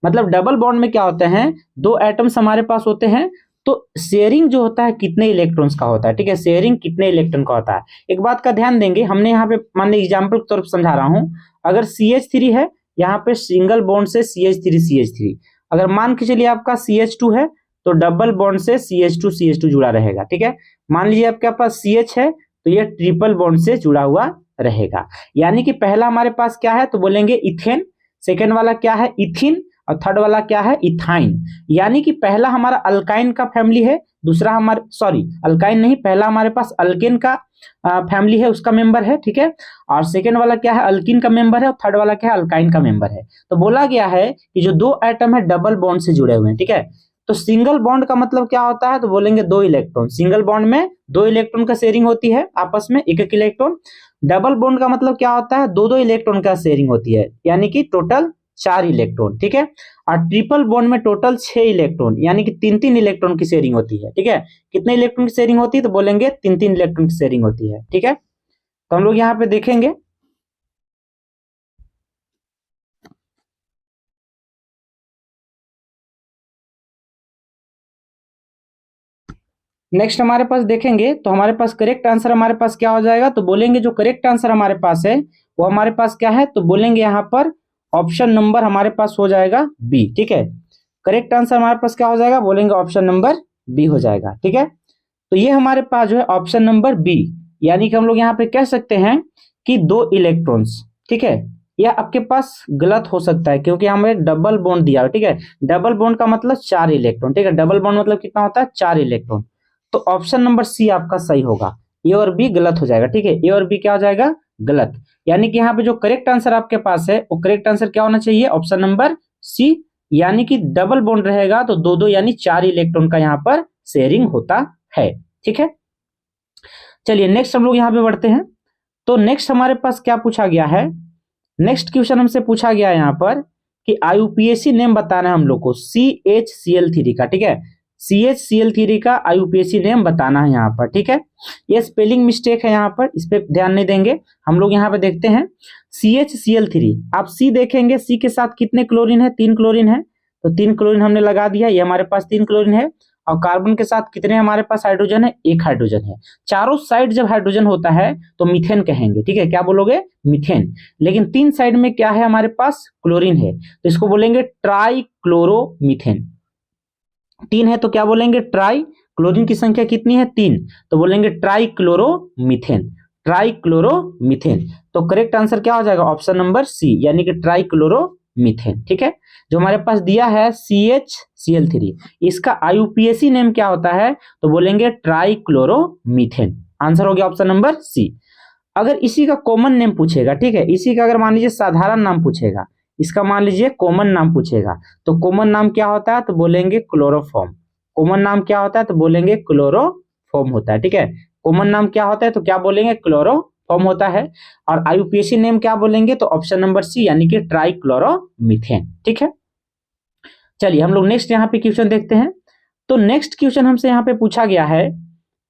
मतलब डबल बॉन्ड में क्या होते हैं, 2 एटम्स हमारे पास होते हैं तो शेयरिंग जो होता है कितने इलेक्ट्रॉन्स का होता है, ठीक है, शेयरिंग कितने इलेक्ट्रॉन का होता है। एक बात का ध्यान देंगे, हमने यहाँ पे मान लीजिए एग्जाम्पल के तौर पर समझा रहा हूँ, अगर CH3 है, यहाँ पे सिंगल बॉन्ड से CH3 अगर मान के चलिए आपका CH2 है तो डबल बॉन्ड से CH2 जुड़ा रहेगा, ठीक है। मान लीजिए आपके पास CH है तो ये ट्रिपल बॉन्ड से जुड़ा हुआ रहेगा। यानी कि पहला हमारे पास क्या है तो बोलेंगे इथेन, सेकेंड वाला क्या है इथिन, और थर्ड वाला क्या है इथाइन। यानी कि पहला हमारा अल्काइन का फैमिली है, दूसरा हमारे सॉरी अल्काइन नहीं, पहला हमारे पास अल्केन का फैमिली है, उसका मेंबर है, ठीक है। और सेकेंड वाला क्या है अल्किन का मेंबर है, और थर्ड वाला क्या है अल्काइन का मेंबर है। तो बोला गया है कि जो दो एटम है डबल बॉन्ड से जुड़े हुए हैं, ठीक है। तो सिंगल बॉन्ड का मतलब क्या होता है तो बोलेंगे दो इलेक्ट्रॉन, सिंगल बॉन्ड में दो इलेक्ट्रॉन का शेयरिंग होती है आपस में, एक एक इलेक्ट्रॉन। डबल बॉन्ड का मतलब क्या होता है दो दो इलेक्ट्रॉन का शेयरिंग होती है, यानी कि टोटल 4 इलेक्ट्रॉन, ठीक है। और ट्रिपल बॉन्ड में टोटल 6 इलेक्ट्रॉन, यानी कि 3-3 इलेक्ट्रॉन की शेयरिंग होती है, ठीक है। कितने इलेक्ट्रॉन की शेयरिंग होती है तो बोलेंगे 3-3 इलेक्ट्रॉन की शेयरिंग होती है, ठीक है। तो हम लोग यहाँ पे देखेंगे नेक्स्ट हमारे पास देखेंगे तो हमारे पास करेक्ट आंसर हमारे पास क्या हो जाएगा तो बोलेंगे जो करेक्ट आंसर हमारे पास है वो हमारे पास क्या है तो बोलेंगे यहाँ पर ऑप्शन नंबर हमारे पास हो जाएगा बी, ठीक है। करेक्ट आंसर हमारे पास क्या हो जाएगा बोलेंगे ऑप्शन नंबर बी हो जाएगा, ठीक है। तो ये हमारे पास जो है ऑप्शन नंबर बी, यानी कि हम लोग यहाँ पे कह सकते हैं कि दो इलेक्ट्रॉन्स, ठीक है। यह आपके पास गलत हो सकता है क्योंकि हमें डबल बॉन्ड दिया है, ठीक है। डबल बॉन्ड का मतलब 4 इलेक्ट्रॉन, ठीक है। डबल बॉन्ड मतलब कितना होता है 4 इलेक्ट्रॉन। तो ऑप्शन नंबर सी आपका सही होगा, ए और बी गलत हो जाएगा, ठीक है। ए और बी क्या हो जाएगा गलत। यानी कि यहाँ पे जो करेक्ट आंसर आपके पास है वो करेक्ट आंसर क्या होना चाहिए ऑप्शन नंबर सी, यानी कि डबल बॉन्ड रहेगा तो दो दो यानी 4 इलेक्ट्रॉन का यहाँ पर शेयरिंग होता है, ठीक है। चलिए नेक्स्ट हम लोग यहाँ पे बढ़ते हैं। तो नेक्स्ट हमारे पास क्या पूछा गया है, नेक्स्ट क्वेश्चन हमसे पूछा गया है यहाँ पर कि IUPAC नेम बताना है हम लोग को CHCl3 का, ठीक है। CHCl3 का IUPAC नेम बताना है यहाँ पर, ठीक है। ये स्पेलिंग मिस्टेक है यहाँ पर, इस पे ध्यान नहीं देंगे हम लोग। यहाँ पे देखते हैं CHCl3, आप C देखेंगे, C के साथ कितने क्लोरीन है 3 क्लोरीन है, तो 3 क्लोरीन हमने लगा दिया, ये हमारे पास 3 क्लोरीन है। और कार्बन के साथ कितने हमारे पास हाइड्रोजन है 1 हाइड्रोजन है। चारों साइड जब हाइड्रोजन होता है तो मीथेन कहेंगे, ठीक है। क्या बोलोगे मीथेन। लेकिन 3 साइड में क्या है हमारे पास क्लोरीन है, तो इसको बोलेंगे ट्राइक्लोरोमीथेन। 3 है तो क्या बोलेंगे ट्राई, क्लोरीन की संख्या कितनी है 3, तो बोलेंगे ट्राइक्लोरोमीथेन, ट्राइक्लोरोमीथेन। तो करेक्ट आंसर क्या हो जाएगा ऑप्शन नंबर सी, यानी कि ट्राइक्लोरोमीथेन, ठीक है। जो हमारे पास दिया है CHCl3, इसका IUPAC नेम क्या होता है तो बोलेंगे ट्राइक्लोरोमीथेन। आंसर हो गया ऑप्शन नंबर सी। अगर इसी का कॉमन नेम पूछेगा, ठीक है, इसी का अगर मान लीजिए साधारण नाम पूछेगा, इसका मान लीजिए कॉमन नाम पूछेगा, तो कॉमन नाम क्या होता है तो बोलेंगे क्लोरोफॉर्म। कॉमन नाम क्या होता है तो बोलेंगे क्लोरोफॉर्म होता है, ठीक है। कॉमन नाम क्या होता है तो क्या बोलेंगे क्लोरोफॉर्म होता है। और IUPAC नेम क्या बोलेंगे तो ऑप्शन नंबर सी, यानी कि ट्राइक्लोरोमीथेन, ठीक है। चलिए हम लोग नेक्स्ट यहाँ पे क्वेश्चन देखते हैं। तो नेक्स्ट क्वेश्चन हमसे यहाँ पे पूछा गया है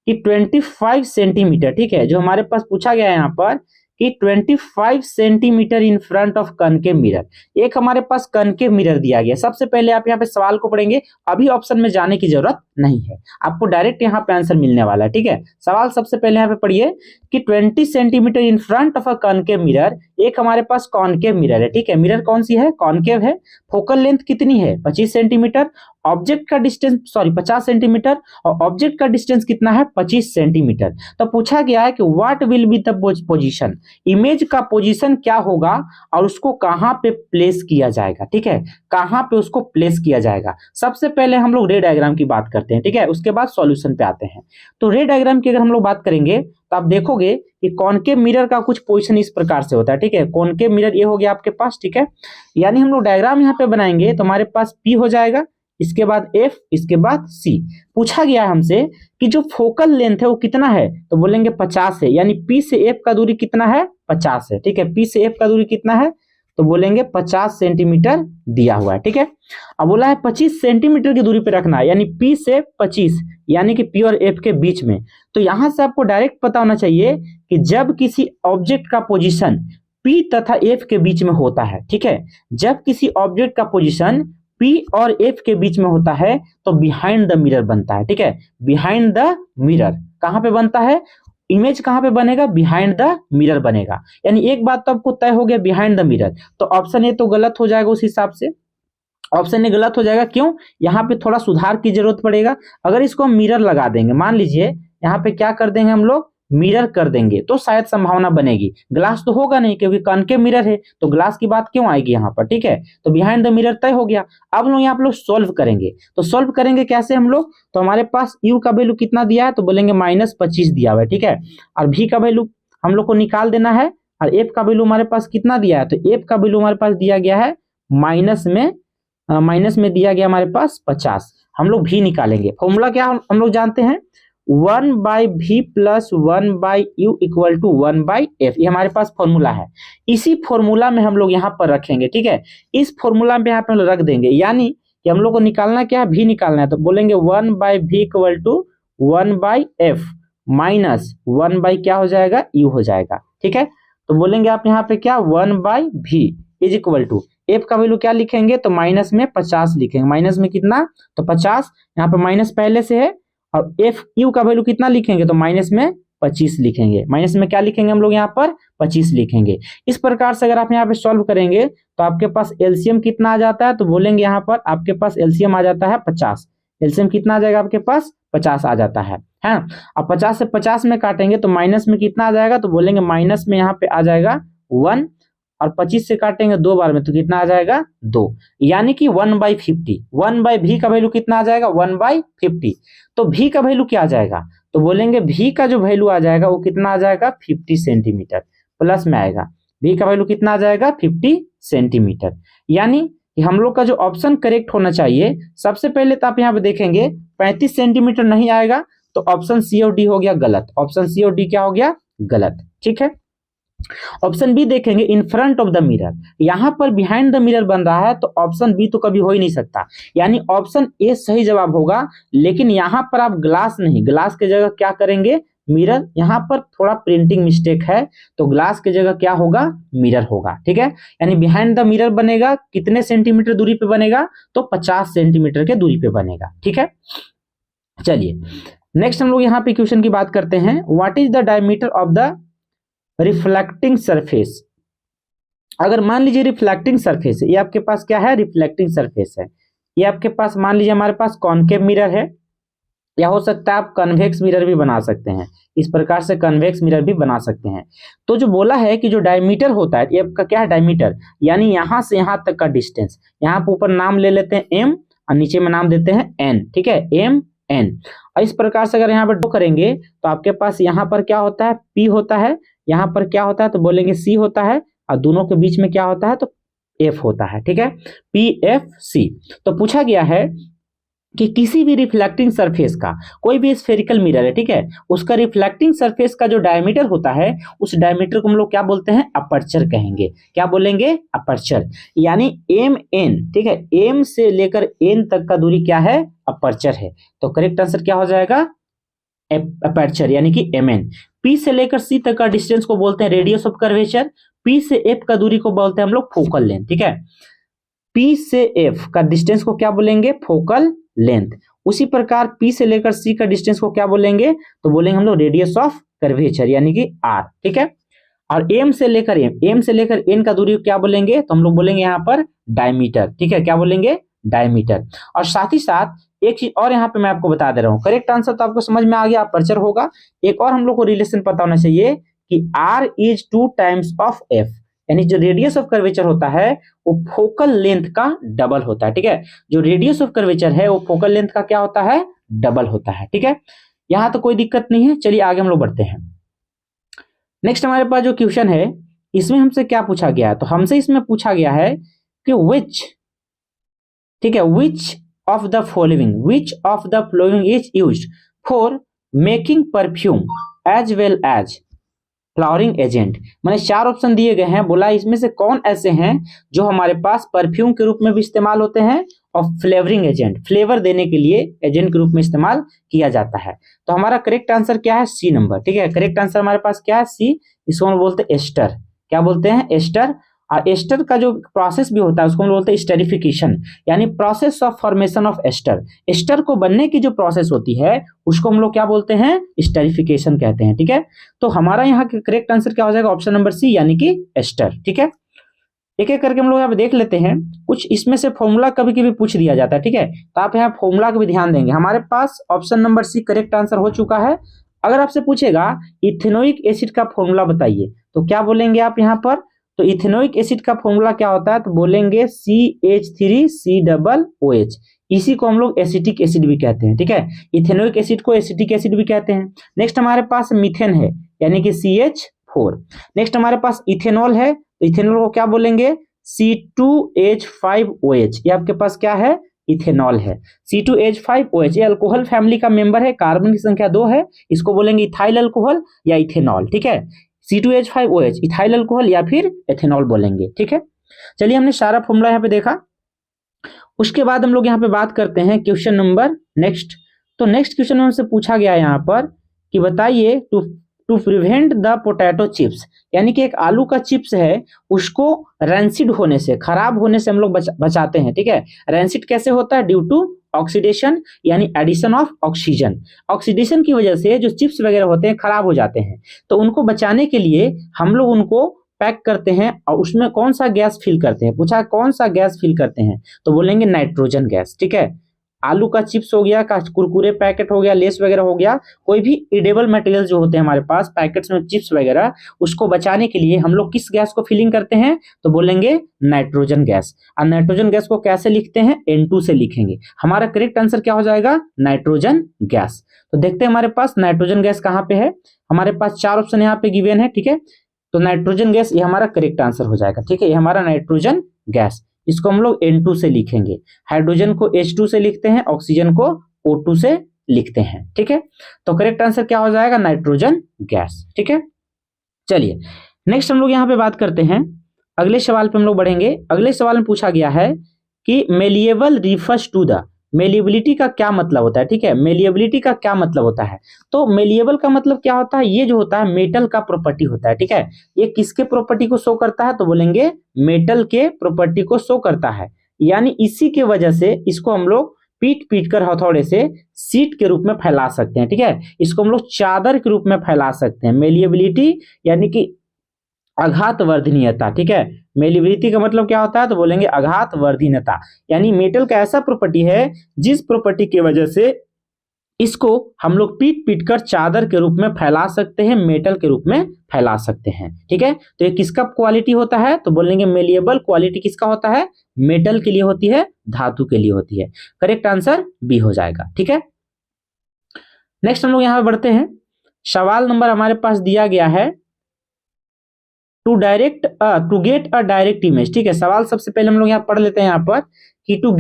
कि 25 सेंटीमीटर, ठीक है, जो हमारे पास पूछा गया है यहाँ पर कि 25 centimetre in front of concave mirror. एक हमारे पास कनकेव मिरर दिया गया। सबसे पहले आप यहाँ पे सवाल को पढ़ेंगे, अभी ऑप्शन में जाने की जरूरत नहीं है, आपको डायरेक्ट यहाँ पे आंसर मिलने वाला है, ठीक है। सवाल सबसे पहले यहाँ पे पढ़िए कि 20 centimetre in front of a concave mirror. एक हमारे पास कॉनकेव मिरर है, ठीक है। मिरर कौन सी है कॉनकेव है। फोकल लेंथ कितनी है 25 सेंटीमीटर, ऑब्जेक्ट का डिस्टेंस 50 सेंटीमीटर, और ऑब्जेक्ट का डिस्टेंस कितना है 25 सेंटीमीटर। तो पूछा गया है कि what will be the position, image का पोजीशन क्या होगा और उसको कहां पे प्लेस किया जाएगा, ठीक है, कहां पे उसको प्लेस किया जाएगा। सबसे पहले हम लोग रे डायग्राम की बात करते हैं, ठीक है, उसके बाद सॉल्यूशन पे आते हैं। तो रे डायग्राम की अगर हम लोग बात करेंगे तो आप देखोगे कि कॉनकेव मिरर का कुछ पोजीशन इस प्रकार से होता है, ठीक है। कॉनकेव मिरर ये हो गया आपके पास, ठीक है। यानी हम लोग डायग्राम यहाँ पे बनाएंगे तो हमारे पास P हो जाएगा, इसके बाद F, इसके बाद C। पूछा गया है हमसे कि जो फोकल लेंथ है वो कितना है तो बोलेंगे 50 है, यानी P से F का दूरी कितना है 50 है, ठीक है। P से F का दूरी कितना है तो बोलेंगे 50 सेंटीमीटर दिया हुआ है, ठीक है। अब बोला है 25 सेंटीमीटर की दूरी पे रखना है, यानी P से 25, यानी कि P और F के बीच में। तो यहां से आपको डायरेक्ट पता होना चाहिए कि जब किसी ऑब्जेक्ट का पोजीशन P तथा F के बीच में होता है, ठीक है, जब किसी ऑब्जेक्ट का पोजीशन P और F के बीच में होता है तो बिहाइंड द मिरर बनता है, ठीक है, बिहाइंड द मिरर कहां पे बनता है, इमेज कहां पे बनेगा, बिहाइंड द मिरर बनेगा। यानी एक बात तो आपको तय हो गया बिहाइंड द मिरर, तो ऑप्शन ए तो गलत हो जाएगा, उस हिसाब से ऑप्शन ए गलत हो जाएगा। क्यों, यहाँ पे थोड़ा सुधार की जरूरत पड़ेगा। अगर इसको हम मिरर लगा देंगे, मान लीजिए यहाँ पे क्या कर देंगे हम लोग, मिरर कर देंगे, तो शायद संभावना बनेगी। ग्लास तो होगा नहीं क्योंकि कॉनकेव मिरर है, तो ग्लास की बात क्यों आएगी यहाँ पर, ठीक है। तो बिहाइंड द मिरर तय हो गया। अब लोग यहाँ पे लोग सोल्व करेंगे, तो सोल्व करेंगे कैसे हम लोग, तो हमारे पास यू का वैल्यू कितना दिया है, तो बोलेंगे -25 दिया हुआ है, ठीक है। और भी का वैल्यू हम लोग को निकाल देना है, और एफ का वैल्यू हमारे पास कितना दिया है, तो एफ का वैल्यू हमारे पास दिया गया है माइनस में दिया गया हमारे पास 50। हम लोग भी निकालेंगे। फॉर्मूला क्या हम लोग जानते हैं, 1/v plus 1/u equal to 1/f, ये हमारे पास फॉर्मूला है। इसी फॉर्मूला में हम लोग यहाँ पर रखेंगे, ठीक है। इस फॉर्मूला में यहाँ पे हम लोग रख देंगे, यानी कि हम लोग को निकालना क्या है, v निकालना है, तो बोलेंगे 1/v equal to 1/f minus 1/ क्या हो जाएगा, u हो जाएगा, ठीक है। तो बोलेंगे आप यहाँ पे क्या, 1/v is equal to F का वैल्यू क्या लिखेंगे, तो माइनस में 50 लिखेंगे। माइनस में कितना, तो 50, यहाँ पे माइनस पहले से है, और एफ यू का वैल्यू कितना लिखेंगे, तो माइनस में 25 लिखेंगे। माइनस में क्या लिखेंगे हम लोग यहाँ पर, 25 लिखेंगे। इस प्रकार से अगर आप यहाँ पे सॉल्व करेंगे तो आपके पास एलसीएम कितना आ जाता है, तो बोलेंगे यहाँ पर आपके पास एलसीएम आ जाता है 50। एलसीएम कितना आ जाएगा आपके पास, 50 आ जाता है। अब 50 से 50 में काटेंगे तो माइनस में कितना आ जाएगा, तो बोलेंगे माइनस में यहाँ पे आ जाएगा 1, और 25 से काटेंगे 2 बार में तो कितना आ जाएगा, 2, यानी कि 1/50। 1/v का वैल्यू कितना आ जाएगा, 1/50। तो v का वैल्यू क्या आ जाएगा, तो बोलेंगे v का जो वैल्यू आ जाएगा वो कितना आ जाएगा, 50 सेंटीमीटर, प्लस में आएगा v का वैल्यू कितना आ जाएगा, 50 सेंटीमीटर। यानी कि हम लोग का जो ऑप्शन करेक्ट होना चाहिए, सबसे पहले तो आप यहाँ पे देखेंगे 35 सेंटीमीटर नहीं आएगा, तो ऑप्शन सी और डी हो गया गलत। ऑप्शन सी और डी क्या हो गया, गलत, ठीक है। ऑप्शन बी देखेंगे, in front of the mirror, यहां पर बिहाइंड द मिरर बन रहा है, तो ऑप्शन बी तो कभी हो ही नहीं सकता, यानी ऑप्शन ए सही जवाब होगा। लेकिन यहां पर आप ग्लास नहीं, ग्लास की जगह क्या करेंगे, मिरर। यहां पर थोड़ा प्रिंटिंग मिस्टेक है, तो ग्लास की जगह क्या होगा, मिरर होगा, ठीक है। यानी बिहाइंड द मिरर बनेगा कितने सेंटीमीटर दूरी पे बनेगा, तो 50 सेंटीमीटर के दूरी पे बनेगा, ठीक है। चलिए नेक्स्ट हम लोग यहाँ पे क्वेश्चन की बात करते हैं। What is the diameter of the reflecting surface. अगर मान लीजिए रिफ्लेक्टिंग सरफेस है, ये आपके पास क्या है, रिफ्लेक्टिंग सरफेस है। ये आपके पास मान लीजिए हमारे पास कॉनकेव मिरर है, या हो सकता है आप कन्वेक्स मिरर भी बना सकते हैं। इस प्रकार से कन्वेक्स मिरर भी बना सकते हैं। तो जो बोला है कि जो डायमीटर होता है, ये आपका क्या है, डायमीटर, यानी यहां से यहां तक का डिस्टेंस। यहाँ पे ऊपर नाम ले लेते हैं एम, और नीचे में नाम देते हैं एन, ठीक है, एम एन। और इस प्रकार से अगर यहाँ पर ड्रॉ करेंगे तो आपके पास यहाँ पर क्या होता है, पी होता है, यहाँ पर क्या होता है, तो बोलेंगे सी होता है, और दोनों के बीच में क्या होता है, तो एफ होता है, ठीक है, पी एफ सी। तो पूछा गया है कि किसी भी रिफ्लेक्टिंग सरफेस का, कोई भी स्फेरिकल मिरर है, ठीक है, उसका रिफ्लेक्टिंग सरफेस का जो डायमीटर होता है, उस डायमीटर को हम लोग क्या बोलते हैं, अपर्चर कहेंगे। क्या बोलेंगे, अपर्चर। यानी एम एन, ठीक है, एम से लेकर एन तक का दूरी क्या है, अपर्चर है। तो करेक्ट आंसर क्या हो जाएगा, अपर्चर, यानी कि एम एन। पी से लेकर सी तक का डिस्टेंस को बोलते हैं रेडियस ऑफ कर्वेचर। पी से एफ का दूरी को बोलते हैं हम लोग फोकल लेंथ, ठीक है। पी से एफ का डिस्टेंस को क्या बोलेंगे, फोकल लेंथ। उसी प्रकार पी से लेकर सी का डिस्टेंस को क्या बोलेंगे, तो बोलेंगे हम लोग रेडियस ऑफ कर्वेचर, यानी कि आर, ठीक है। और एम से लेकर एन का दूरी क्या बोलेंगे, तो हम लोग बोलेंगे यहाँ पर डायमीटर, ठीक है, क्या बोलेंगे, डायमीटर। और साथ ही साथ एक चीज और यहाँ पे मैं आपको बता दे रहा हूँ, करेक्ट आंसर तो आपको समझ में आ गया, अपर्चर होगा। एक और हम लोग को रिलेशन पता होना चाहिए कि R is 2 times of F, यानी जो रेडियस ऑफ कर्वेचर होता है वो फोकल लेंथ का डबल होता है, ठीक है। जो रेडियस ऑफ कर्वेचर है वो फोकल लेंथ का क्या होता है, डबल होता है, ठीक है। यहाँ तो कोई दिक्कत नहीं है। चलिए आगे हम लोग बढ़ते हैं। नेक्स्ट हमारे पास जो क्वेश्चन है, इसमें हमसे क्या पूछा गया है, तो हमसे इसमें पूछा गया है कि विच, ठीक है, विच of the following is used for making perfume as well as flowering agent. मैंने 4 ऑप्शन दिए गए हैं, बोला इसमें से कौन ऐसे हैं जो हमारे पास परफ्यूम के रूप में भी इस्तेमाल होते हैं और फ्लेवरिंग एजेंट, फ्लेवर देने के लिए एजेंट के रूप में इस्तेमाल किया जाता है। तो हमारा करेक्ट आंसर क्या है, सी नंबर, ठीक है। करेक्ट आंसर हमारे पास क्या है, सी। इसको हम बोलते हैं एस्टर, क्या बोलते हैं, एस्टर। और एस्टर का जो प्रोसेस भी होता है उसको हम बोलते हैं स्टेरिफिकेशन, यानी process of formation of ester. Ester को बनने की जो प्रोसेस होती है उसको हम लोग क्या बोलते हैं, स्टेरिफिकेशन कहते हैं। ठीक है, तो हमारा यहाँ करेक्ट आंसर क्या हो जाएगा, ऑप्शन नंबर सी यानी कि एस्टर। ठीक है, एक एक करके हम लोग यहाँ पे देख लेते हैं। कुछ इसमें से फॉर्मूला कभी कभी पूछ दिया जाता है। ठीक है, तो आप यहाँ फॉर्मूला का भी ध्यान देंगे। हमारे पास option number C correct answer हो चुका है। अगर आपसे पूछेगा इथेनोइक एसिड का फॉर्मूला बताइए तो क्या बोलेंगे आप यहाँ पर, तो इथेनोइक एसिड का फॉर्मूला क्या होता है, तो बोलेंगे CH3COOH। इसी को हम लोग एसिटिक एसिड भी कहते हैं। ठीक है, इथेनोइक एसिड को एसिटिक एसिड भी कहते हैं। नेक्स्ट हमारे पास मीथेन है यानी कि CH4। नेक्स्ट हमारे पास इथेनॉल है, तो इथेनॉल को क्या बोलेंगे, C2H5OH। ये आपके पास क्या है, इथेनॉल है। C2H5OH ये अल्कोहल फैमिली का मेंबर है, कार्बन की संख्या 2 है, इसको बोलेंगे इथाइल अल्कोहल या इथेनॉल। ठीक है, C2H5OH इथाइल अल्कोहल या फिर एथेनॉल बोलेंगे। ठीक है, चलिए हमने सारा फॉर्मूला यहाँ पे देखा। उसके बाद हम लोग यहाँ पे बात करते हैं क्वेश्चन नंबर नेक्स्ट। तो नेक्स्ट क्वेश्चन में हमसे पूछा गया यहाँ पर कि बताइए to prevent the potato chips, यानी कि एक आलू का चिप्स है उसको रैंसिड होने से, खराब होने से हम लोग बचाते हैं। ठीक है, रैंसिड कैसे होता है, ड्यू टू ऑक्सीडेशन यानी एडिशन ऑफ ऑक्सीजन। ऑक्सीडेशन की वजह से जो चिप्स वगैरह होते हैं खराब हो जाते हैं, तो उनको बचाने के लिए हम लोग उनको पैक करते हैं और उसमें कौन सा गैस फिल करते हैं, पूछा कौन सा गैस फिल करते हैं, तो बोलेंगे नाइट्रोजन गैस। ठीक है, आलू का चिप्स हो गया, कुरकुरे पैकेट हो गया, लेस वगैरह हो गया, कोई भी इडेबल मटेरियल जो होते हैं हमारे पास पैकेट्स में चिप्स वगैरह, उसको बचाने के लिए हम लोग किस गैस को फिलिंग करते हैं, तो बोलेंगे नाइट्रोजन गैस। और नाइट्रोजन गैस को कैसे लिखते हैं, N2 से लिखेंगे। हमारा करेक्ट आंसर क्या हो जाएगा, नाइट्रोजन गैस। तो देखते हैं हमारे पास नाइट्रोजन गैस कहाँ पे है, हमारे पास 4 ऑप्शन यहाँ पे गिवन है। ठीक है, तो नाइट्रोजन गैस ये हमारा करेक्ट आंसर हो जाएगा। ठीक है, ये हमारा नाइट्रोजन गैस, इसको हम लोग N2 से लिखेंगे। हाइड्रोजन को H2 से लिखते हैं, ऑक्सीजन को O2 से लिखते हैं। ठीक है, तो करेक्ट आंसर क्या हो जाएगा, नाइट्रोजन गैस। ठीक है, चलिए नेक्स्ट हम लोग यहाँ पे बात करते हैं। अगले सवाल पे हम लोग बढ़ेंगे। अगले सवाल में पूछा गया है कि malleable refers to the, malleability का क्या मतलब होता है। ठीक है, मेलिएबिलिटी का क्या मतलब होता है, तो मेलिएबल का मतलब क्या होता है, ये जो होता है मेटल का प्रॉपर्टी होता है। ठीक है, ये किसके प्रॉपर्टी को शो करता है, तो बोलेंगे मेटल के प्रॉपर्टी को शो करता है। यानी इसी के वजह से इसको हम लोग पीट पीट कर हथौड़े से सीट के रूप में फैला सकते हैं। ठीक है, इसको हम लोग चादर के रूप में फैला सकते हैं। मेलिएबिलिटी यानी कि आघात वर्धनीयता। ठीक है, मेलिएबिलिटी का मतलब क्या होता है, तो बोलेंगे आघात वर्धनीयता। यानी मेटल का ऐसा प्रॉपर्टी है जिस प्रॉपर्टी की वजह से इसको हम लोग पीट पीट कर चादर के रूप में फैला सकते हैं, मेटल के रूप में फैला सकते हैं। ठीक है, तो ये किसका क्वालिटी होता है, तो बोलेंगे मेलिएबल क्वालिटी किसका होता है, मेटल के लिए होती है, धातु के लिए होती है। करेक्ट आंसर बी हो जाएगा। ठीक है, नेक्स्ट हम लोग यहाँ पे बढ़ते हैं। सवाल नंबर हमारे पास दिया गया है to get a direct image. ठीक है, सवाल सबसे पहले हम लोग यहाँ पढ़ लेते हैं यहाँ पर कि to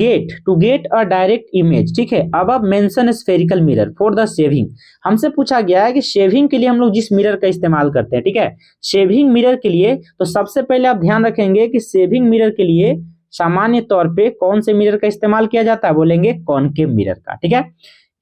get a direct image. ठीक है, अब mention spherical mirror for the shaving. हमसे पूछा गया है कि शेविंग के लिए हम लोग जिस मिरर का इस्तेमाल करते हैं, ठीक है, शेविंग मिरर के लिए, तो सबसे पहले आप ध्यान रखेंगे कि शेविंग मिरर के लिए सामान्य तौर पे कौन से मिरर का इस्तेमाल किया जाता है, बोलेंगे कॉनकेव मिरर का। ठीक है,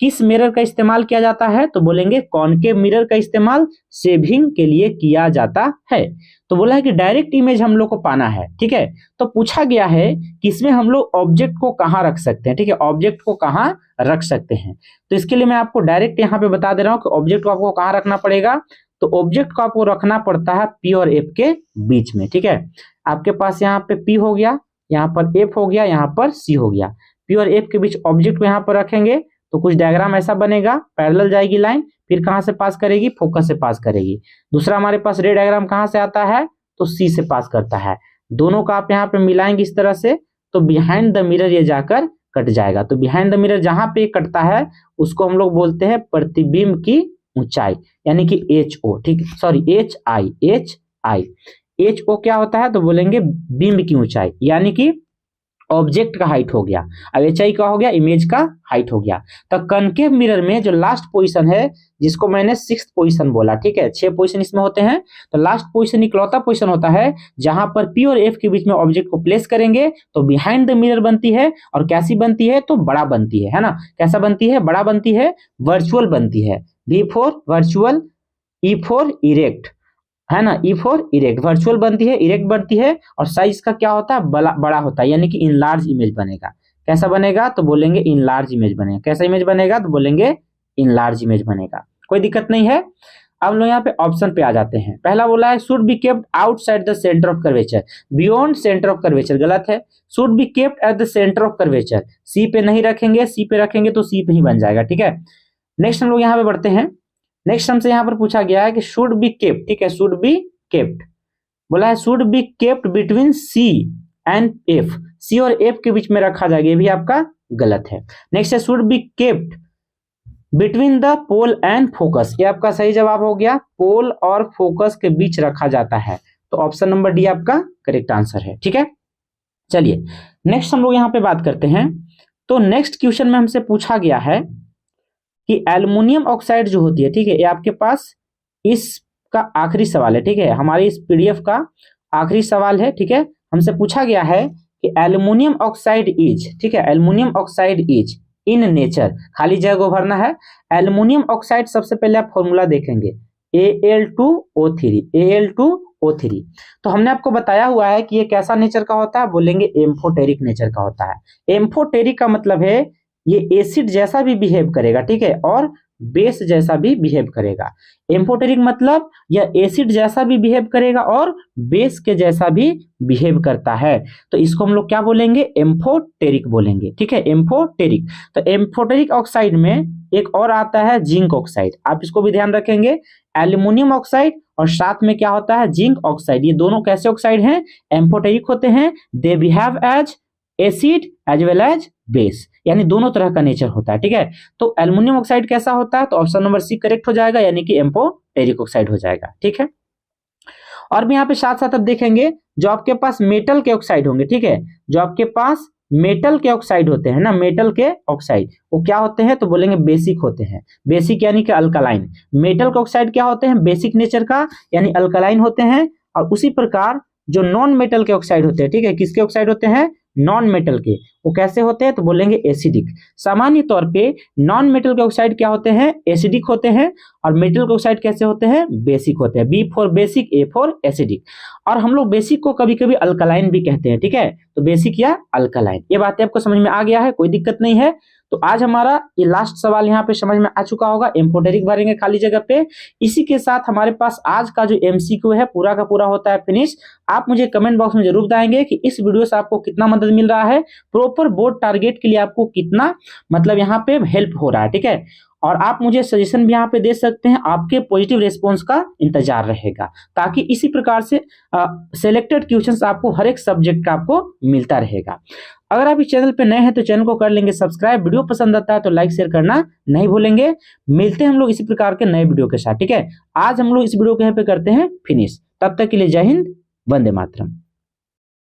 किस मिरर का इस्तेमाल किया जाता है, तो बोलेंगे कॉनकेव मिरर का इस्तेमाल शेविंग के लिए किया जाता है। तो बोला है कि डायरेक्ट इमेज हम लोग को पाना है। ठीक है, तो पूछा गया है कि इसमें हम लोग ऑब्जेक्ट को कहाँ रख सकते हैं। ठीक है, ऑब्जेक्ट को कहाँ रख सकते हैं, तो इसके लिए मैं आपको डायरेक्ट यहाँ पे बता दे रहा हूँ कि ऑब्जेक्ट को आपको कहाँ रखना पड़ेगा, तो ऑब्जेक्ट को आपको रखना पड़ता है P और F के बीच में। ठीक है, आपके पास यहाँ पे P हो गया, यहाँ पर F हो गया, यहाँ पर C हो गया। P और F के बीच ऑब्जेक्ट को यहाँ पर रखेंगे तो कुछ डायग्राम ऐसा बनेगा, पैरेलल जाएगी लाइन, फिर कहाँ से पास करेगी, फोकस से पास करेगी। दूसरा हमारे पास रे डायग्राम कहाँ से आता है, तो C से पास करता है। दोनों का आप यहाँ पे मिलाएंगे इस तरह से, तो बिहाइंड द मिरर ये जाकर कट जाएगा। तो बिहाइंड द मिरर जहां पे कटता है उसको हम लोग बोलते हैं प्रतिबिंब की ऊंचाई, यानी कि HO। ठीक, सॉरी HI। HO क्या होता है, तो बोलेंगे बिंब की ऊंचाई, यानी कि ऑब्जेक्ट का हाइट हो गया। अब HI का हो गया, इमेज का हाइट हो गया। तो कनकेव मिरर में जो लास्ट पोजीशन है, जिसको मैंने 6th पोजीशन बोला, ठीक है, 6 पोजीशन इसमें होते हैं, तो लास्ट पोजीशन इकलौता पोजीशन होता है जहां पर P और F के बीच में ऑब्जेक्ट को प्लेस करेंगे तो बिहाइंड द मिरर बनती है। और कैसी बनती है, तो बड़ा बनती है ना, कैसा बनती है, बड़ा बनती है, वर्चुअल बनती है। V for virtual, E for erect, है ना, ई फॉर इरेक्ट, वर्चुअल बनती है, इरेक्ट बनती है, और साइज का क्या होता है, बड़ा होता है, यानी कि इन लार्ज इमेज बनेगा। कैसा बनेगा, तो बोलेंगे इन लार्ज इमेज बनेगा। कैसा इमेज बनेगा, तो बोलेंगे इन लार्ज इमेज बनेगा। कोई दिक्कत नहीं है। अब लोग यहाँ पे ऑप्शन पे आ जाते हैं। पहला बोला है should be kept outside the centre of curvature, beyond centre of curvature, गलत है। Should be kept at the centre of curvature, C पे नहीं रखेंगे, सी पे रखेंगे तो सी पे ही बन जाएगा, ठीक है। नेक्स्ट हम लोग यहाँ पे बढ़ते हैं। नेक्स्ट हमसे यहाँ पर पूछा गया है कि शुड बी केप्ट, ठीक है, शुड बी केप्ट बोला है, should be kept between C and F, C और एफ के बीच में रखा जाएगा, ये भी आपका गलत है। नेक्स्ट है should be kept between the pole and focus, ये आपका सही जवाब हो गया, पोल और फोकस के बीच रखा जाता है, तो ऑप्शन नंबर डी आपका करेक्ट आंसर है, ठीक है। चलिए नेक्स्ट हम लोग यहाँ पे बात करते हैं। तो नेक्स्ट क्वेश्चन में हमसे पूछा गया है कि एल्युमिनियम ऑक्साइड जो होती है, ठीक है, ये आपके पास इसका आखिरी सवाल है, ठीक है, हमारे इस पीडीएफ का आखिरी सवाल है, ठीक है। हमसे पूछा गया है कि एल्युमिनियम ऑक्साइड इज, ठीक है, aluminium oxide is in nature, खाली जगह भरना है। एल्युमिनियम ऑक्साइड सबसे पहले आप फॉर्मूला देखेंगे, Al2O3, Al2O3। तो हमने आपको बताया हुआ है कि ये कैसा नेचर का होता है, बोलेंगे एम्फोटेरिक नेचर का होता है। एम्फोटेरिक का मतलब है ये एसिड जैसा भी बिहेव करेगा, ठीक है, और बेस जैसा भी बिहेव करेगा। एम्फोटेरिक मतलब यह एसिड जैसा भी बिहेव करेगा और बेस के जैसा भी बिहेव करता है, तो इसको हम लोग क्या बोलेंगे, एम्फोटेरिक बोलेंगे, ठीक है, एम्फोटेरिक। तो एम्फोटेरिक ऑक्साइड में एक और आता है जिंक ऑक्साइड, आप इसको भी ध्यान रखेंगे, एल्युमिनियम ऑक्साइड और साथ में क्या होता है, जिंक ऑक्साइड। ये दोनों कैसे ऑक्साइड हैं, एम्फोटेरिक होते हैं, they behave as acid as well as base, यानी दोनों तरह का नेचर होता है, ठीक है। तो एल्युमिनियम ऑक्साइड कैसा होता है, तो ऑप्शन नंबर सी करेक्ट हो जाएगा, यानी कि एम्फोटेरिक ऑक्साइड हो जाएगा, ठीक है। और भी यहाँ पे साथ साथ अब देखेंगे जो आपके पास मेटल के ऑक्साइड होंगे, ठीक है, जो आपके पास मेटल के ऑक्साइड होते हैं ना, मेटल के ऑक्साइड वो क्या होते हैं, तो बोलेंगे बेसिक होते हैं, बेसिक यानी कि अल्कलाइन। मेटल के ऑक्साइड क्या होते हैं, बेसिक नेचर का यानी अल्कलाइन होते हैं। और उसी प्रकार जो नॉन मेटल के ऑक्साइड होते हैं, ठीक है, किसके ऑक्साइड होते हैं, नॉन मेटल के, वो कैसे होते हैं, तो बोलेंगे एसिडिक। सामान्य तौर पे नॉन मेटल के ऑक्साइड क्या होते हैं, एसिडिक होते हैं, और मेटल के ऑक्साइड कैसे होते हैं, बेसिक होते हैं। B for basic, A for acidic. और हम लोग बेसिक को कभी कभी अल्कलाइन भी कहते हैं, ठीक है, तो बेसिक या अल्कलाइन, ये बातें आपको समझ में आ गया है, कोई दिक्कत नहीं है। तो आज हमारा ये लास्ट सवाल यहाँ पे समझ में आ चुका होगा, एम्फोटेरिक भरेंगे खाली जगह पे। इसी के साथ हमारे पास आज का जो एमसीक्यू है पूरा का पूरा होता है फिनिश। आप मुझे कमेंट बॉक्स में जरूर बताएंगे कि इस वीडियो से आपको कितना मदद मिल रहा है, प्रॉपर बोर्ड टारगेट के लिए आपको कितना मतलब यहाँ पे हेल्प हो रहा है, ठीक है। और आप मुझे सजेशन भी यहाँ पे दे सकते हैं, आपके पॉजिटिव रिस्पॉन्स का इंतजार रहेगा, ताकि इसी प्रकार से सिलेक्टेड क्वेश्चंस आपको हर एक सब्जेक्ट का आपको मिलता रहेगा। अगर आप इस चैनल पे नए हैं तो चैनल को कर लेंगे सब्सक्राइब, वीडियो पसंद आता है तो लाइक शेयर करना नहीं भूलेंगे। मिलते हैं हम लोग इसी प्रकार के नए वीडियो के साथ, ठीक है। आज हम लोग इस वीडियो को यहाँ पे करते हैं फिनिश, तब तक के लिए जय हिंद, वंदे मातरम।